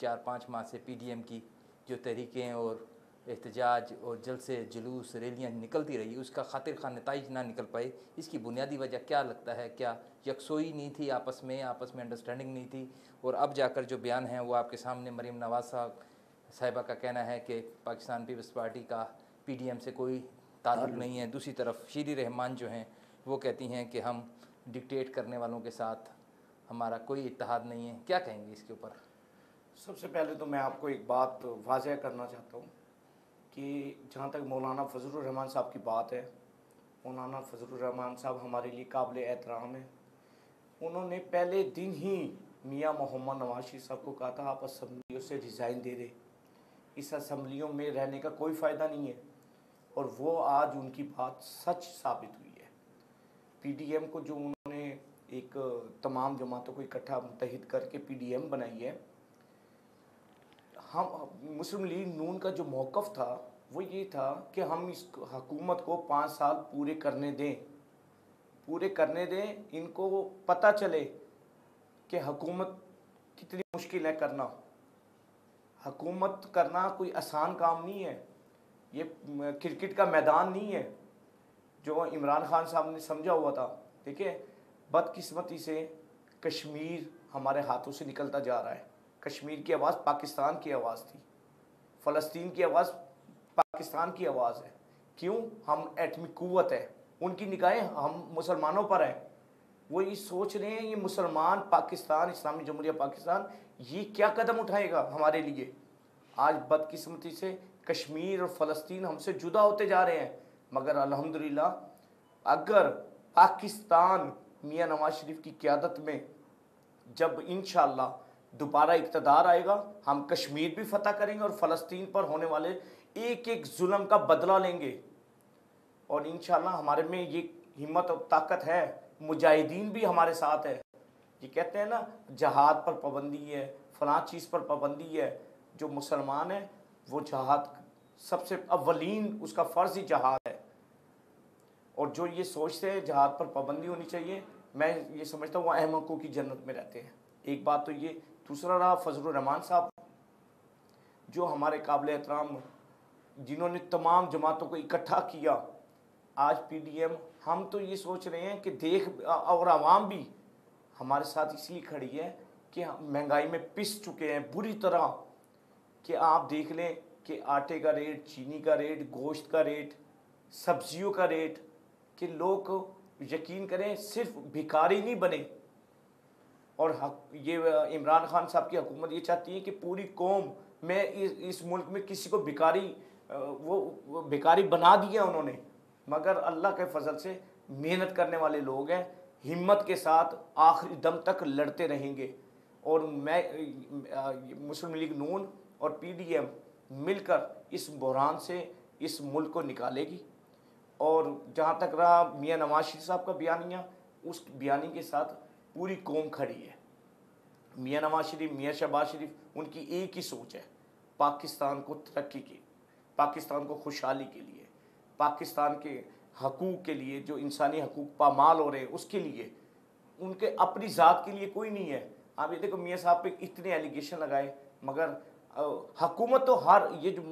4-5 माह से पीडीएम की जो तहरीकें और एहतजाज और जल्द से जुलूस रैलियाँ निकलती रही, उसका खातिर खां नताइज ना निकल पाए, इसकी बुनियादी वजह क्या लगता है? क्या यकसोई नहीं थी आपस में अंडरस्टैंडिंग नहीं थी? और अब जाकर जो बयान है वो आपके सामने मरीम नवाज साहिबा का कहना है कि पाकिस्तान पीपल्स पार्टी का पीडीएम से कोई ताल्लुक़ नहीं है। दूसरी तरफ शीरी रहमान जो हैं वो कहती हैं कि हम डिक्टेट करने वालों के साथ हमारा कोई इत्तेहाद नहीं है। क्या कहेंगे इसके ऊपर? सबसे पहले तो मैं आपको एक बात वाज़ह करना चाहता हूँ कि जहाँ तक मौलाना फजलुर रहमान साहब की बात है, मौलाना फजलुर रहमान साहब हमारे लिए काबिल एहतराम है। उन्होंने पहले दिन ही मियाँ मोहम्मद नवाज शरीफ साहब को कहा था आप असम्बलियों से रिज़ाइन दे दें, इस असम्बलियों में रहने का कोई फ़ायदा नहीं है। और वो आज उनकी बात सच साबित हुई है। पीडीएम को जो उन्होंने एक तमाम जमातों को इकट्ठा मुत्तहिद करके पीडीएम बनाई है, हम मुस्लिम लीग नून का जो मौक़िफ़ था वो ये था कि हम इस हुकूमत को 5 साल पूरे करने दें, इनको पता चले कि हुकूमत कितनी मुश्किल है करना। हुकूमत करना कोई आसान काम नहीं है, ये क्रिकेट का मैदान नहीं है जो इमरान खान साहब ने समझा हुआ था। देखिए, बदकिस्मती से कश्मीर हमारे हाथों से निकलता जा रहा है। कश्मीर की आवाज़ पाकिस्तान की आवाज़ थी, फ़लस्तीन की आवाज़ पाकिस्तान की आवाज़ है। क्यों? हम एटमी क़ुव्वत है, उनकी निगाहें हम मुसलमानों पर है। वो ये सोच रहे हैं ये मुसलमान पाकिस्तान, इस्लामी जमहूरिया पाकिस्तान, ये क्या कदम उठाएगा हमारे लिए। आज बदकिस्मती से कश्मीर और फ़लस्तीन हमसे जुदा होते जा रहे हैं। मगर अल्हम्दुलिल्लाह अगर पाकिस्तान मियाँ नवाज शरीफ की क़यादत में जब इंशाअल्लाह दोबारा इक़्तिदार आएगा, हम कश्मीर भी फतह करेंगे और फ़लस्तीन पर होने वाले एक एक जुल्म का बदला लेंगे। और इंशाअल्लाह हमारे में ये हिम्मत और ताकत है, मुजाहिदीन भी हमारे साथ है। ये कहते हैं ना जहाद पर पाबंदी है, फ़लाँ चीज़ पर पाबंदी है। जो मुसलमान है वो जहाद सबसे अव्वलीन उसका फ़र्ज़ ही जहाद है। और जो ये सोचते हैं जहाद पर पाबंदी होनी चाहिए, मैं ये समझता हूँ वो अहमकों की जन्नत में रहते हैं। एक बात तो ये। दूसरा रहा फजलुर रहमान साहब, जो हमारे काबिल एहतराम, जिन्होंने तमाम जमातों को इकट्ठा किया। आज पीडीएम, हम तो ये सोच रहे हैं कि और आवाम भी हमारे साथ इसलिए खड़ी है कि महंगाई में पिस चुके हैं बुरी तरह। कि आप देख लें कि आटे का रेट, चीनी का रेट, गोश्त का रेट, सब्जियों का रेट, कि लोग यकीन करें सिर्फ भिखारी नहीं बने। और ये इमरान खान साहब की हुकूमत ये चाहती है कि पूरी कौम में इस मुल्क में किसी को वो भिखारी बना दिया उन्होंने। मगर अल्लाह के फजल से मेहनत करने वाले लोग हैं, हिम्मत के साथ आखिरी दम तक लड़ते रहेंगे। और मैं मुस्लिम लीग नून और पीडीएम मिलकर इस बहरान से इस मुल्क को निकालेगी। और जहाँ तक रहा मियाँ नवाज शरीफ साहब का बयानिया, उस बयानी के साथ पूरी कौम खड़ी है। मियाँ नवाज शरीफ, मियाँ शहबाज शरीफ, उनकी एक ही सोच है, पाकिस्तान को तरक्की की, पाकिस्तान को खुशहाली के लिए, पाकिस्तान के हकूक़ के लिए, जो इंसानी हकूक़ पामाल हो रहे हैं उसके लिए। उनके अपनी ज़ात के लिए कोई नहीं है। आप ये देखो मियाँ साहब पे इतने एलिगेशन लगाए, मगर हुकूमत तो हर ये जो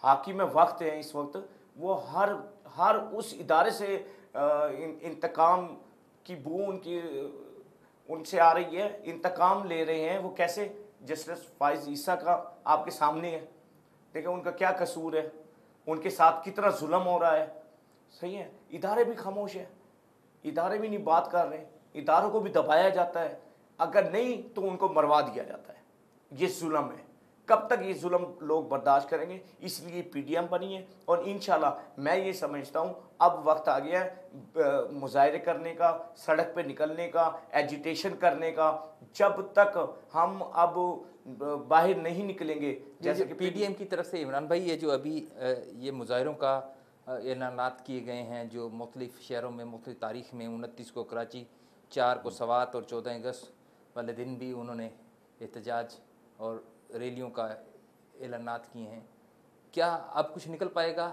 हाकिम वक्त है इस वक्त, वो हर उस इदारे से इंतकाम की बू उनसे आ रही है, इंतकाम ले रहे हैं। वो कैसे? जस्टिस फाइज ईसा का आपके सामने है, देखें उनका क्या कसूर है, उनके साथ कितना जुल्म हो रहा है। सही है, इदारे भी खामोश है, इदारे भी नहीं बात कर रहे, इदारों को भी दबाया जाता है, अगर नहीं तो उनको मरवा दिया जाता है। ये जुल्म है, कब तक ये जुल्म लोग बर्दाश्त करेंगे? इसलिए पीडीएम बनी है। और इंशाल्लाह मैं ये समझता हूँ अब वक्त आ गया है मुजाहरे करने का, सड़क पे निकलने का, एजिटेशन करने का। जब तक हम अब बाहर नहीं निकलेंगे, जैसे कि पीडीएम की तरफ से इमरान भाई, ये जो अभी ये मुजाहरों का ऐलानात किए गए हैं, जो मुख्तलिफ शहरों में मुख्तलिफ तारीख़ में, 29 को कराची, 4 को सवात और 14 अगस्त वाले दिन भी उन्होंने एहतजाज और रैलियों का ऐलानात किए हैं। क्या अब कुछ निकल पाएगा?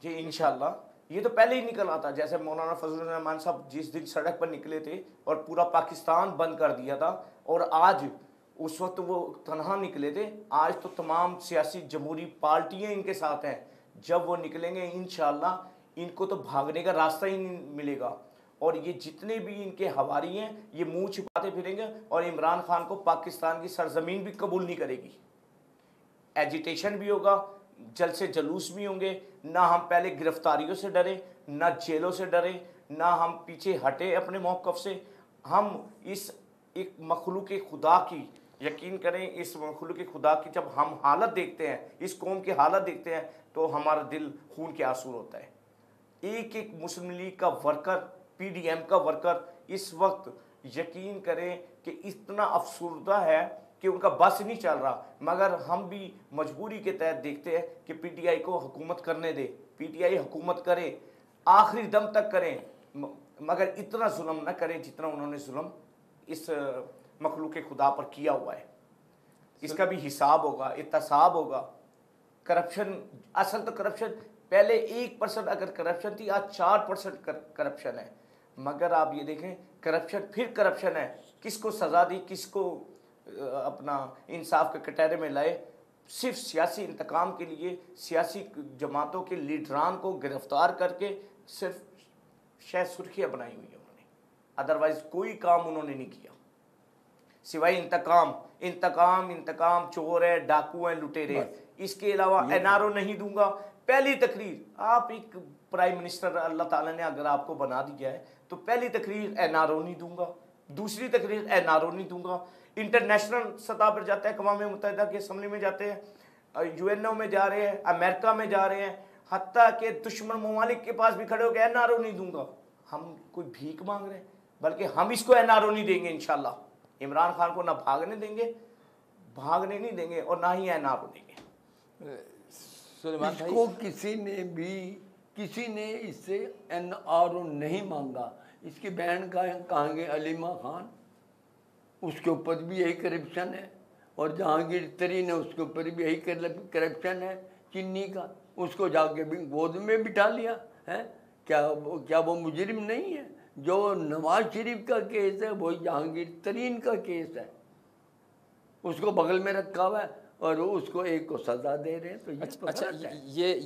जी इंशाल्लाह। ये तो पहले ही निकल आता, जैसे मौलाना फजलुर रहमान साहब जिस दिन सड़क पर निकले थे और पूरा पाकिस्तान बंद कर दिया था, और आज उस वक्त वो तनहा निकले थे, आज तो तमाम सियासी जमहूरी पार्टियां इनके साथ हैं। जब वो निकलेंगे इंशाल्लाह इनको तो भागने का रास्ता ही नहीं मिलेगा, और ये जितने भी इनके हवारी हैं ये मुंह छिपाते फिरेंगे, और इमरान खान को पाकिस्तान की सरजमीन भी कबूल नहीं करेगी। एजिटेशन भी होगा, जलसे जलूस भी होंगे, ना हम पहले गिरफ्तारियों से डरे, ना जेलों से डरे, ना हम पीछे हटे अपने मौक़िफ़ से। हम इस एक मखलूक खुदा की, यकीन करें, इस मखलूक खुदा की जब हम हालत देखते हैं, इस कौम की हालत देखते हैं, तो हमारा दिल खून के आंसू होता है। एक एक मुस्लिम लीग का वर्कर, PDM का वर्कर इस वक्त यकीन करें कि इतना अफसुर्दा है कि उनका बस नहीं चल रहा, मगर हम भी मजबूरी के तहत देखते हैं कि PTI को हुकूमत करने दे, PTI हुकूमत करे, आखिरी दम तक करें, मगर इतना जुल्म न करें जितना उन्होंने जुल्म इस मखलूक खुदा पर किया हुआ है। इसका भी हिसाब होगा, इत्तसाब होगा। करप्शन, असल तो करप्शन पहले 1% अगर करप्शन थी, आज 4% करप्शन है। मगर आप ये देखें, करप्शन फिर करप्शन है, किसको सज़ा दी, किसको अपना इंसाफ के कटहरे में लाए, सिर्फ सियासी इंतकाम के लिए सियासी जमातों के लीडरान को गिरफ्तार करके सिर्फ शायद सुर्खियाँ बनाई हुई है उन्होंने, अदरवाइज कोई काम उन्होंने नहीं किया सिवाय इंतकाम इंतकाम इंतकाम। चोर है, डाकू है, लुटेरे, इसके अलावा NRO नहीं दूंगा। पहली तकरीर, आप एक प्राइम मिनिस्टर अल्लाह ताला ने अगर आपको बना दिया है तो पहली तकरीर NRO नहीं दूंगा, दूसरी तकरीर NRO नहीं दूंगा। इंटरनेशनल सतह पर जाते हैं, अक़वाम मुत्तहिदा की असम्बली में जाते हैं, UNO में जा रहे हैं, अमेरिका में जा रहे हैं, हत्ता के दुश्मन ममालिक के पास भी खड़े हो गए NRO नहीं दूंगा। हम कोई भीख मांग रहे हैं, बल्कि हम इसको NRO नहीं देंगे इंशाल्लाह। इमरान खान को ना भागने देंगे, भागने नहीं देंगे, और ना ही NRO देंगे। इसको किसी ने इससे NRO नहीं मांगा। इसकी बहन का कहाँ गए, अलीमा खान, उसके ऊपर भी यही करप्शन है, और जहांगीर तरीन है उसके ऊपर भी यही करप्शन है चीनी का, उसको जाके भी गोद में बिठा लिया है। क्या वो मुजरिम नहीं है? जो नवाज शरीफ का केस है वही जहांगीर तरीन का केस है, उसको बगल में रखा हुआ है और उसको एक को सज़ा दे रहे हैं। तो ये अच्छा,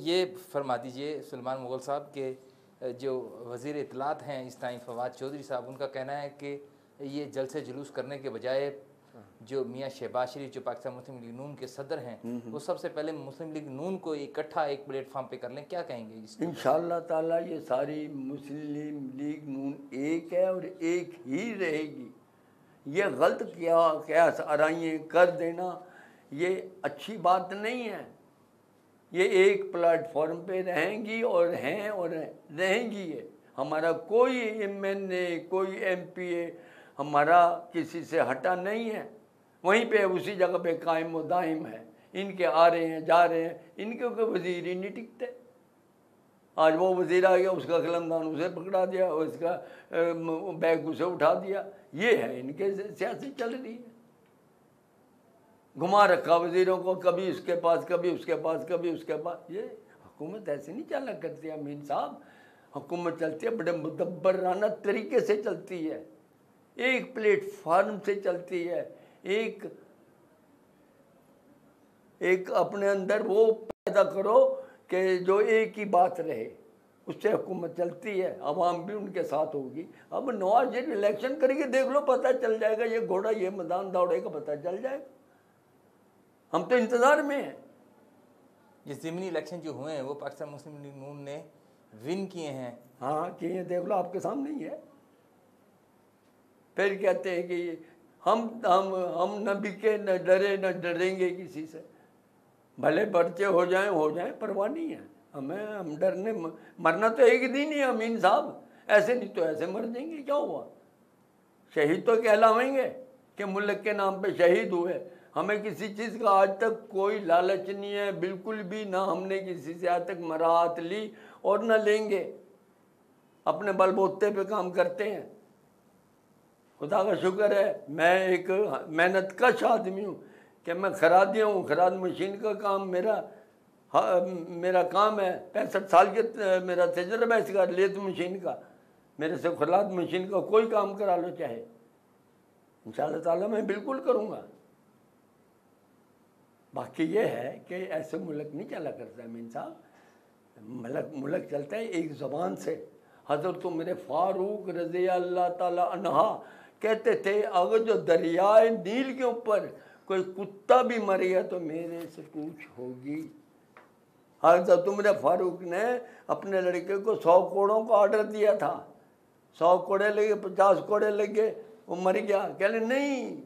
ये फरमा दीजिए सुलेमान मुग़ल साहब के जो वज़ीर इत्तलात हैं इस टाइम फवाद चौधरी साहब, उनका कहना है कि ये जलसे जुलूस करने के बजाय जो मियाँ शहबाज शरीफ जो पाकिस्तान मुस्लिम लीग नून के सदर हैं, वो सबसे पहले मुस्लिम लीग नून को इकट्ठा एक प्लेटफॉर्म पे कर लें। क्या कहेंगे इसको? इंशाअल्लाह ताला ये सारी मुस्लिम लीग नून एक है और एक ही रहेगी। ये गलत क्या आराइयाँ कर देना ये अच्छी बात नहीं है। ये एक प्लेटफॉर्म पे रहेंगी और हैं और रहेंगी। ये हमारा कोई MNA कोई MPA हमारा किसी से हटा नहीं है, वहीं पे उसी जगह पे कायम व दायम है। इनके आ रहे हैं जा रहे हैं, इनके कोई वज़ीर ही नहीं टिकते। आज वो वज़ीर आ गया, उसका कलमदान उसे पकड़ा दिया, उसका बैग उसे उठा दिया। ये है इनके सियासत चल रही है, घुमा रखा वज़ीरों को, कभी इसके पास कभी उसके पास कभी उसके पास। ये हुकूमत ऐसे नहीं चला करती है अमीन साहब। हुकूमत चलती है बड़े मुदब्बराना तरीके से चलती है, एक प्लेटफार्म से चलती है, एक अपने अंदर वो पैदा करो कि जो एक ही बात रहे, उससे हुकूमत चलती है, अवाम भी उनके साथ होगी। अब नवाज शरीफ इलेक्शन करेंगे, देख लो पता चल जाएगा, ये घोड़ा ये मैदान दौड़ेगा, पता चल जाएगा। हम तो इंतज़ार में हैं। ये ज़िमनी इलेक्शन जो हुए हैं वो पाकिस्तान मुस्लिम लीग नून ने विन किए हैं। हाँ किए हैं, देख लो आपके सामने ही है। फिर कहते हैं कि हम न बिके न डरे न डरेंगे किसी से, भले पर्चे हो जाएं परवाह नहीं है हमें। हम डरने मरना तो एक दिन ही है अमीन साहब, ऐसे नहीं तो ऐसे मर जाएंगे। क्या हुआ, शहीद तो कहलावेंगे कि मुल्क के नाम पे शहीद हुए। हमें किसी चीज़ का आज तक कोई लालच नहीं है, बिल्कुल भी ना। हमने किसी से आज तक मराहत ली और न लेंगे, अपने बलबूते पे काम करते हैं। खुदा का शुक्र है मैं एक मेहनत कश आदमी हूँ कि मैं खरादिया हूँ, खराद मशीन का काम मेरा हाँ, मेरा काम है 65 साल के मेरा तजर्बा है इसका, लेथ मशीन का, मेरे से खुलात मशीन का कोई काम करा लो चाहे, इंशाअल्लाह ताला मैं बिल्कुल करूँगा। बाकी ये है कि ऐसे मुल्क नहीं चला करता अमीन साहब, मुल्क चलता है एक ज़बान से। हज़रत उमर फ़ारूक रज़ी अल्लाह ताला अन्हा कहते थे अगर जो दरियाए नील के ऊपर कोई कुत्ता भी मर गया तो मेरे से पूछ होगी। हज़रत उमर फ़ारूक ने अपने लड़के को 100 कोड़ों का ऑर्डर दिया था, 100 कोड़े लगे, 50 कोड़े लगे, वो मर गया। कह ले नहीं,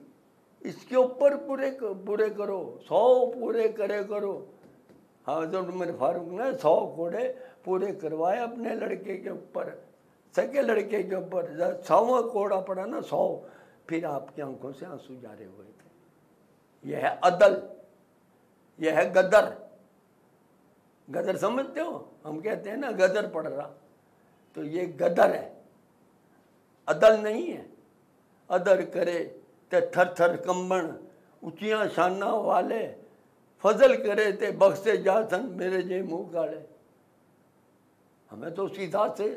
इसके ऊपर पूरे करो, 100 पूरे करो। हज़रत उमर फ़ारूक ने 100 कोड़े पूरे करवाए अपने लड़के के ऊपर, सगे लड़के के ऊपर। जब 100वां कोड़ा पड़ा ना 100, फिर आपकी आंखों से आंसू जारे हुए थे। यह है अदल, यह है गदर। गदर समझते हो, हम कहते हैं ना गदर पड़ रहा, तो ये गदर है, अदल नहीं है। अदर करे ते थर थर कंबन, ऊंचियां शाना वाले, फजल करे ते बख्शे जासन मेरे जे मुँह काले। हमें तो उसी ज़ात से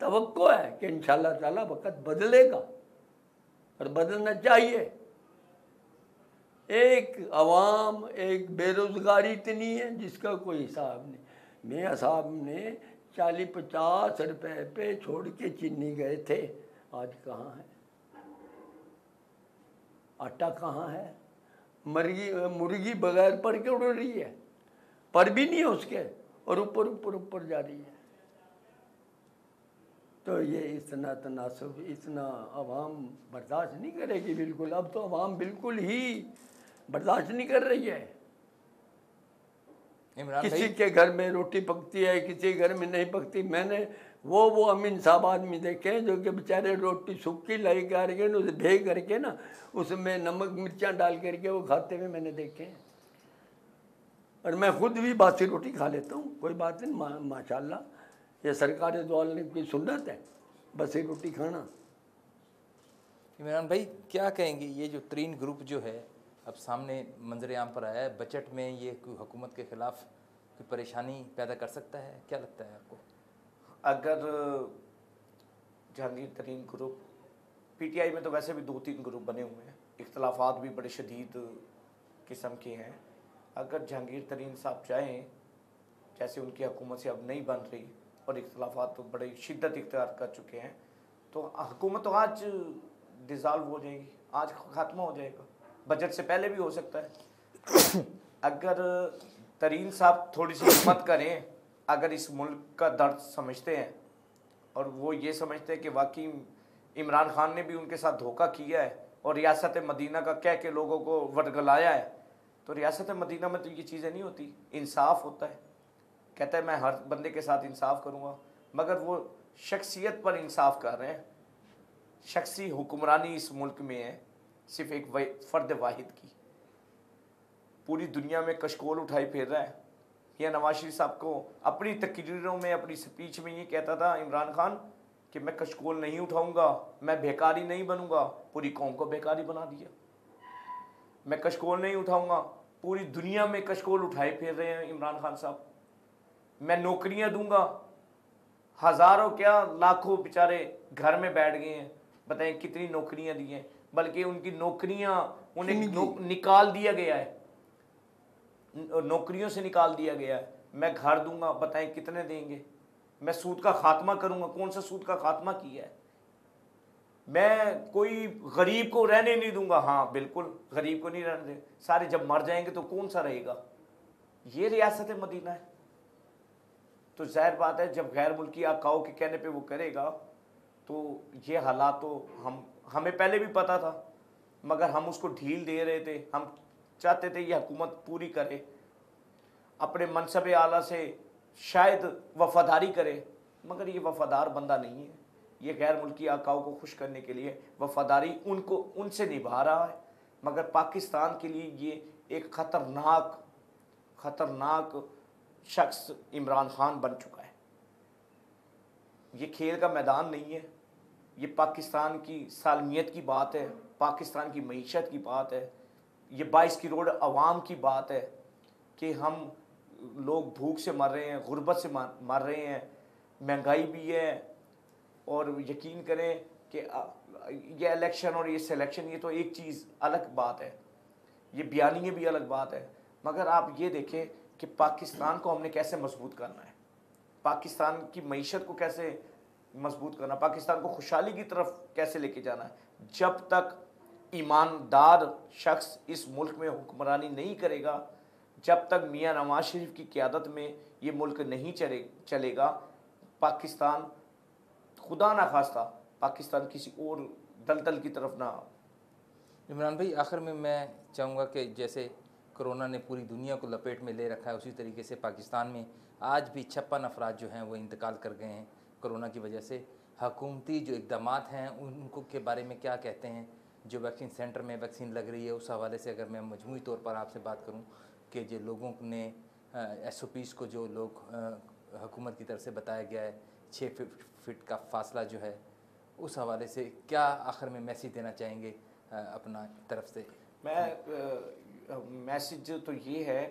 तवक्को है कि इंशाअल्लाह ताला वक़्त बदलेगा और बदलना चाहिए। एक अवाम, एक बेरोज़गारी इतनी है जिसका कोई हिसाब नहीं। मियाँ साहब ने 40-50 रुपए पे छोड़ के चीनी गए थे, आज कहाँ है? आटा कहाँ है? मुर्गी बगैर पर के उड़ रही है, पर भी नहीं है उसके, और ऊपर जा रही है। तो ये इतना तनासब, इतना अवाम बर्दाश्त नहीं करेगी बिल्कुल। अब तो अवाम बिल्कुल ही बर्दाश्त नहीं कर रही है। किसी के घर में रोटी पकती है, किसी घर में नहीं पकती। मैंने वो अमीन साहब आदमी देखे जो कि बेचारे रोटी सूखी लाई करके उसे भेज करके ना उसमें नमक मिर्चा डाल करके वो खाते हुए मैंने देखे। और मैं खुद भी बासी रोटी खा लेता हूँ, कोई बात नहीं, माशाल्लाह ये सरकारी दौलत की सुन्नत है बासी रोटी खाना। इमरान भाई क्या कहेंगे, ये जो 3 ग्रुप जो है अब सामने मंजर आम पर आया है, बजट में ये कोई हुकूमत के ख़िलाफ़ कोई परेशानी पैदा कर सकता है, क्या लगता है आपको? अगर जहांगीर तरीन ग्रुप, पीटीआई में तो वैसे भी 2-3 ग्रुप बने हुए हैं, इख्तलाफात भी बड़े शदीद किस्म के हैं। अगर जहांगीर तरीन साहब चाहें, जैसे उनकी हुकूमत से अब नहीं बन रही और इख्तलाफात तो बड़े शिद्दत इख्तियार कर चुके हैं, तो हुकूमत तो आज डिज़ाल्व हो जाएगी, आज ख़त्म हो जाएगा। बजट से पहले भी हो सकता है। अगर तरीन साहब थोड़ी सी हिम्मत करें, अगर इस मुल्क का दर्द समझते हैं और वो ये समझते हैं कि वाकई इमरान खान ने भी उनके साथ धोखा किया है और रियासत मदीना का कह के लोगों को वर्गलाया है, तो रियासत मदीना में तो ये चीज़ें नहीं होती, इंसाफ होता है। कहता है मैं हर बंदे के साथ इंसाफ करूँगा, मगर वो शख्सियत पर इंसाफ कर रहे हैं। शख्सी हुक्मरानी इस मुल्क में है सिर्फ एक फ़र्द वाहिद की, पूरी दुनिया में कशकोल उठाई फिर रहा है। यह नवाज शरीफ साहब को अपनी तकरीरों में, अपनी स्पीच में ये कहता था इमरान खान कि मैं कशकोल नहीं उठाऊंगा, मैं बेकारी नहीं बनूंगा, पूरी कौम को बेकारी बना दिया। मैं कशकोल नहीं उठाऊंगा, पूरी दुनिया में कशकोल उठाए फिर रहे हैं इमरान खान साहब। मैं नौकरियां दूंगा, हज़ारों क्या लाखों बेचारे घर में बैठ गए हैं, बताएं कितनी नौकरियां दी हैं, बल्कि उनकी नौकरियां उन्हें निकाल दिया गया है, नौकरियों से निकाल दिया गया है। मैं घर दूंगा, बताएं कितने देंगे। मैं सूद का खात्मा करूंगा, कौन सा सूद का खात्मा किया है। मैं कोई गरीब को रहने नहीं दूंगा, हाँ बिल्कुल गरीब को नहीं रहने दे, सारे जब मर जाएंगे तो कौन सा रहेगा। ये रियासत मदीना है। तो जाहिर बात है जब गैर मुल्की आकाओं के कहने पे वो करेगा तो ये हालात तो हमें पहले भी पता था, मगर हम उसको ढील दे रहे थे। हम चाहते थे ये हुकूमत पूरी करे, अपने मनसब आला से शायद वफादारी करे, मगर ये वफादार बंदा नहीं है। ये गैर मुल्की आकाओं को खुश करने के लिए वफादारी उनसे निभा रहा है, मगर पाकिस्तान के लिए ये एक ख़तरनाक शख्स इमरान खान बन चुका है। ये खेल का मैदान नहीं है, ये पाकिस्तान की सालमियत की बात है, पाकिस्तान की मईशत की बात है, ये 22 करोड़ अवाम की बात है कि हम लोग भूख से मर रहे हैं, गुर्बत से मर रहे हैं, महंगाई भी है। और यकीन करें कि ये इलेक्शन और ये सिलेक्शन, ये तो एक चीज़ अलग बात है, ये बयानिए भी अलग बात है, मगर आप ये देखें कि पाकिस्तान को हमने कैसे मजबूत करना है, पाकिस्तान की मईशत को कैसे मजबूत करना, पाकिस्तान को खुशहाली की तरफ कैसे लेके जाना है। जब तक ईमानदार शख्स इस मुल्क में हुक्मरानी नहीं करेगा, जब तक मियाँ नवाज शरीफ की क़यादत में ये मुल्क नहीं चलेगा, पाकिस्तान खुदा ना खास्ता पाकिस्तान किसी और दलदल की तरफ ना। इमरान भाई, आखिर में मैं चाहूँगा कि जैसे कोरोना ने पूरी दुनिया को लपेट में ले रखा है, उसी तरीके से पाकिस्तान में आज भी 56 अफराद जो हैं वो इंतकाल कर गए हैं कोरोना की वजह से। हुकूमती जो इक़दाम हैं उनको के बारे में क्या कहते हैं? जो वैक्सीन सेंटर में वैक्सीन लग रही है, उस हवाले से अगर मैं मजमूई तौर पर आपसे बात करूं कि जो लोगों ने SOPs को जो लोग हुकूमत की तरफ से बताया गया है 6 फीट का फासला जो है, उस हवाले से क्या आखिर में मैसेज देना चाहेंगे अपना तरफ से? मैसेज तो ये है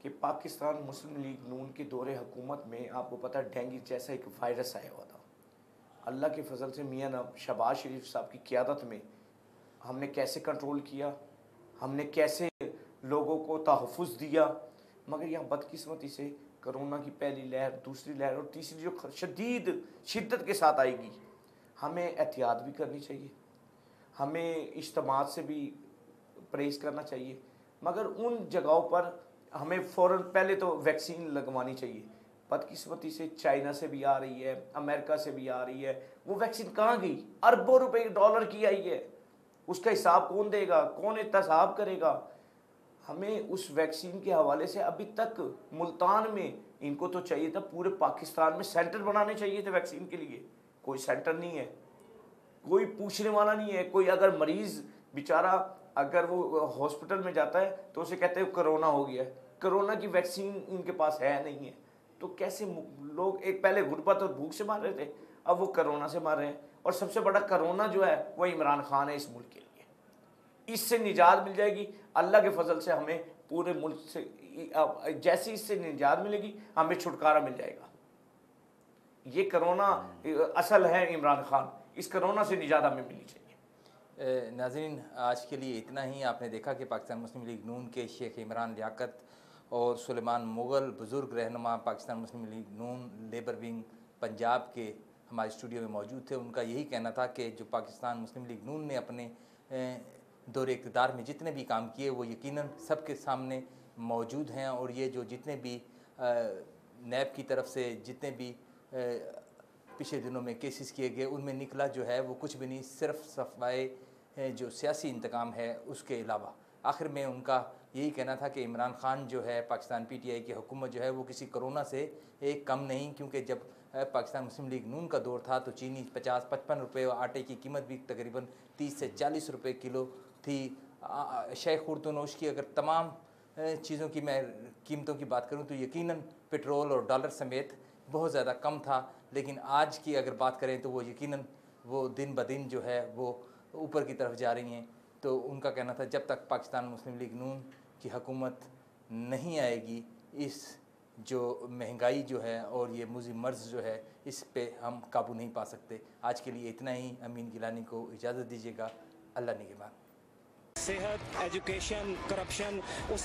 कि पाकिस्तान मुस्लिम लीग नून के दौरे हुकूमत में आपको पता है डेंगू जैसा एक वायरस आया हुआ था। अल्लाह के फजल से मियाँ शहबाज शरीफ साहब की क़यादत में हमने कैसे कंट्रोल किया, हमने कैसे लोगों को तहफ़्फ़ुज़ दिया। मगर यहाँ बदकिस्मती से कोरोना की पहली लहर, दूसरी लहर और तीसरी जो शदीद शिद्दत के साथ आएगी, हमें एहतियात भी करनी चाहिए, हमें इज्तिमात से भी परहेज़ करना चाहिए। मगर उन जगहों पर हमें फ़ौरन पहले तो वैक्सीन लगवानी चाहिए। बदकिस्मती से चाइना से भी आ रही है, अमेरिका से भी आ रही है, वो वैक्सीन कहाँ गई? अरबों रुपए डॉलर की आई है, उसका हिसाब कौन देगा, कौन एहतसाब करेगा? हमें उस वैक्सीन के हवाले से अभी तक मुल्तान में, इनको तो चाहिए था पूरे पाकिस्तान में सेंटर बनाने चाहिए थे वैक्सीन के लिए, कोई सेंटर नहीं है, कोई पूछने वाला नहीं है। कोई अगर मरीज़ बेचारा अगर वो हॉस्पिटल में जाता है तो उसे कहते हैं कोरोना हो गया है, कोरोना की वैक्सीन इनके पास है नहीं है। तो कैसे लोग एक पहले गुर्बत और भूख से मार रहे थे, अब वो कोरोना से मार रहे हैं। और सबसे बड़ा कोरोना जो है वो इमरान खान है इस मुल्क के लिए। इससे निजात मिल जाएगी अल्लाह के फजल से, हमें पूरे मुल्क से जैसी इससे निजात मिलेगी हमें छुटकारा मिल जाएगा। ये कोरोना असल है इमरान खान, इस कोरोना से निजात हमें मिलनी चाहिए। नाज़रीन, आज के लिए इतना ही। आपने देखा कि पाकिस्तान मुस्लिम लीग नून के शेख इमरान लियाकत और सुलेमान मुग़ल बुज़ुर्ग रहनुमा पाकिस्तान मुस्लिम लीग नून लेबर विंग पंजाब के हमारे स्टूडियो में मौजूद थे। उनका यही कहना था कि जो पाकिस्तान मुस्लिम लीग नून ने अपने दौरे इक़्तिदार में जितने भी काम किए वो यकीनन सबके सामने मौजूद हैं। और ये जो जितने भी नैब की तरफ से जितने भी पिछले दिनों में केसेस किए गए, उनमें निकला जो है वो कुछ भी नहीं, सिर्फ सफाए जो सियासी इंतकाम है उसके अलावा। आखिर में उनका यही कहना था कि इमरान खान जो है, पाकिस्तान PTI की हुकूमत जो है वो किसी कोरोना से एक कम नहीं, क्योंकि जब पाकिस्तान मुस्लिम लीग नून का दौर था तो चीनी 50-55 रुपये और आटे की कीमत भी तकरीबन 30 से 40 रुपये किलो थी। शेख खुर्दनोश की अगर तमाम चीज़ों की मैं कीमतों की बात करूँ तो यकीनन पेट्रोल और डॉलर समेत बहुत ज़्यादा कम था। लेकिन आज की अगर बात करें तो वो यकीनन वो दिन ब दिन जो है वो ऊपर की तरफ जा रही हैं। तो उनका कहना था जब तक पाकिस्तान मुस्लिम लीग नून की हुकूमत नहीं आएगी, इस जो महंगाई जो है और ये मुज़ी मर्ज़ जो है, इस पे हम काबू नहीं पा सकते। आज के लिए इतना ही। अमीन गिलानी को इजाज़त दीजिएगा। अल्लाह निगहबान। सेहत, एजुकेशन, करप्शन, उस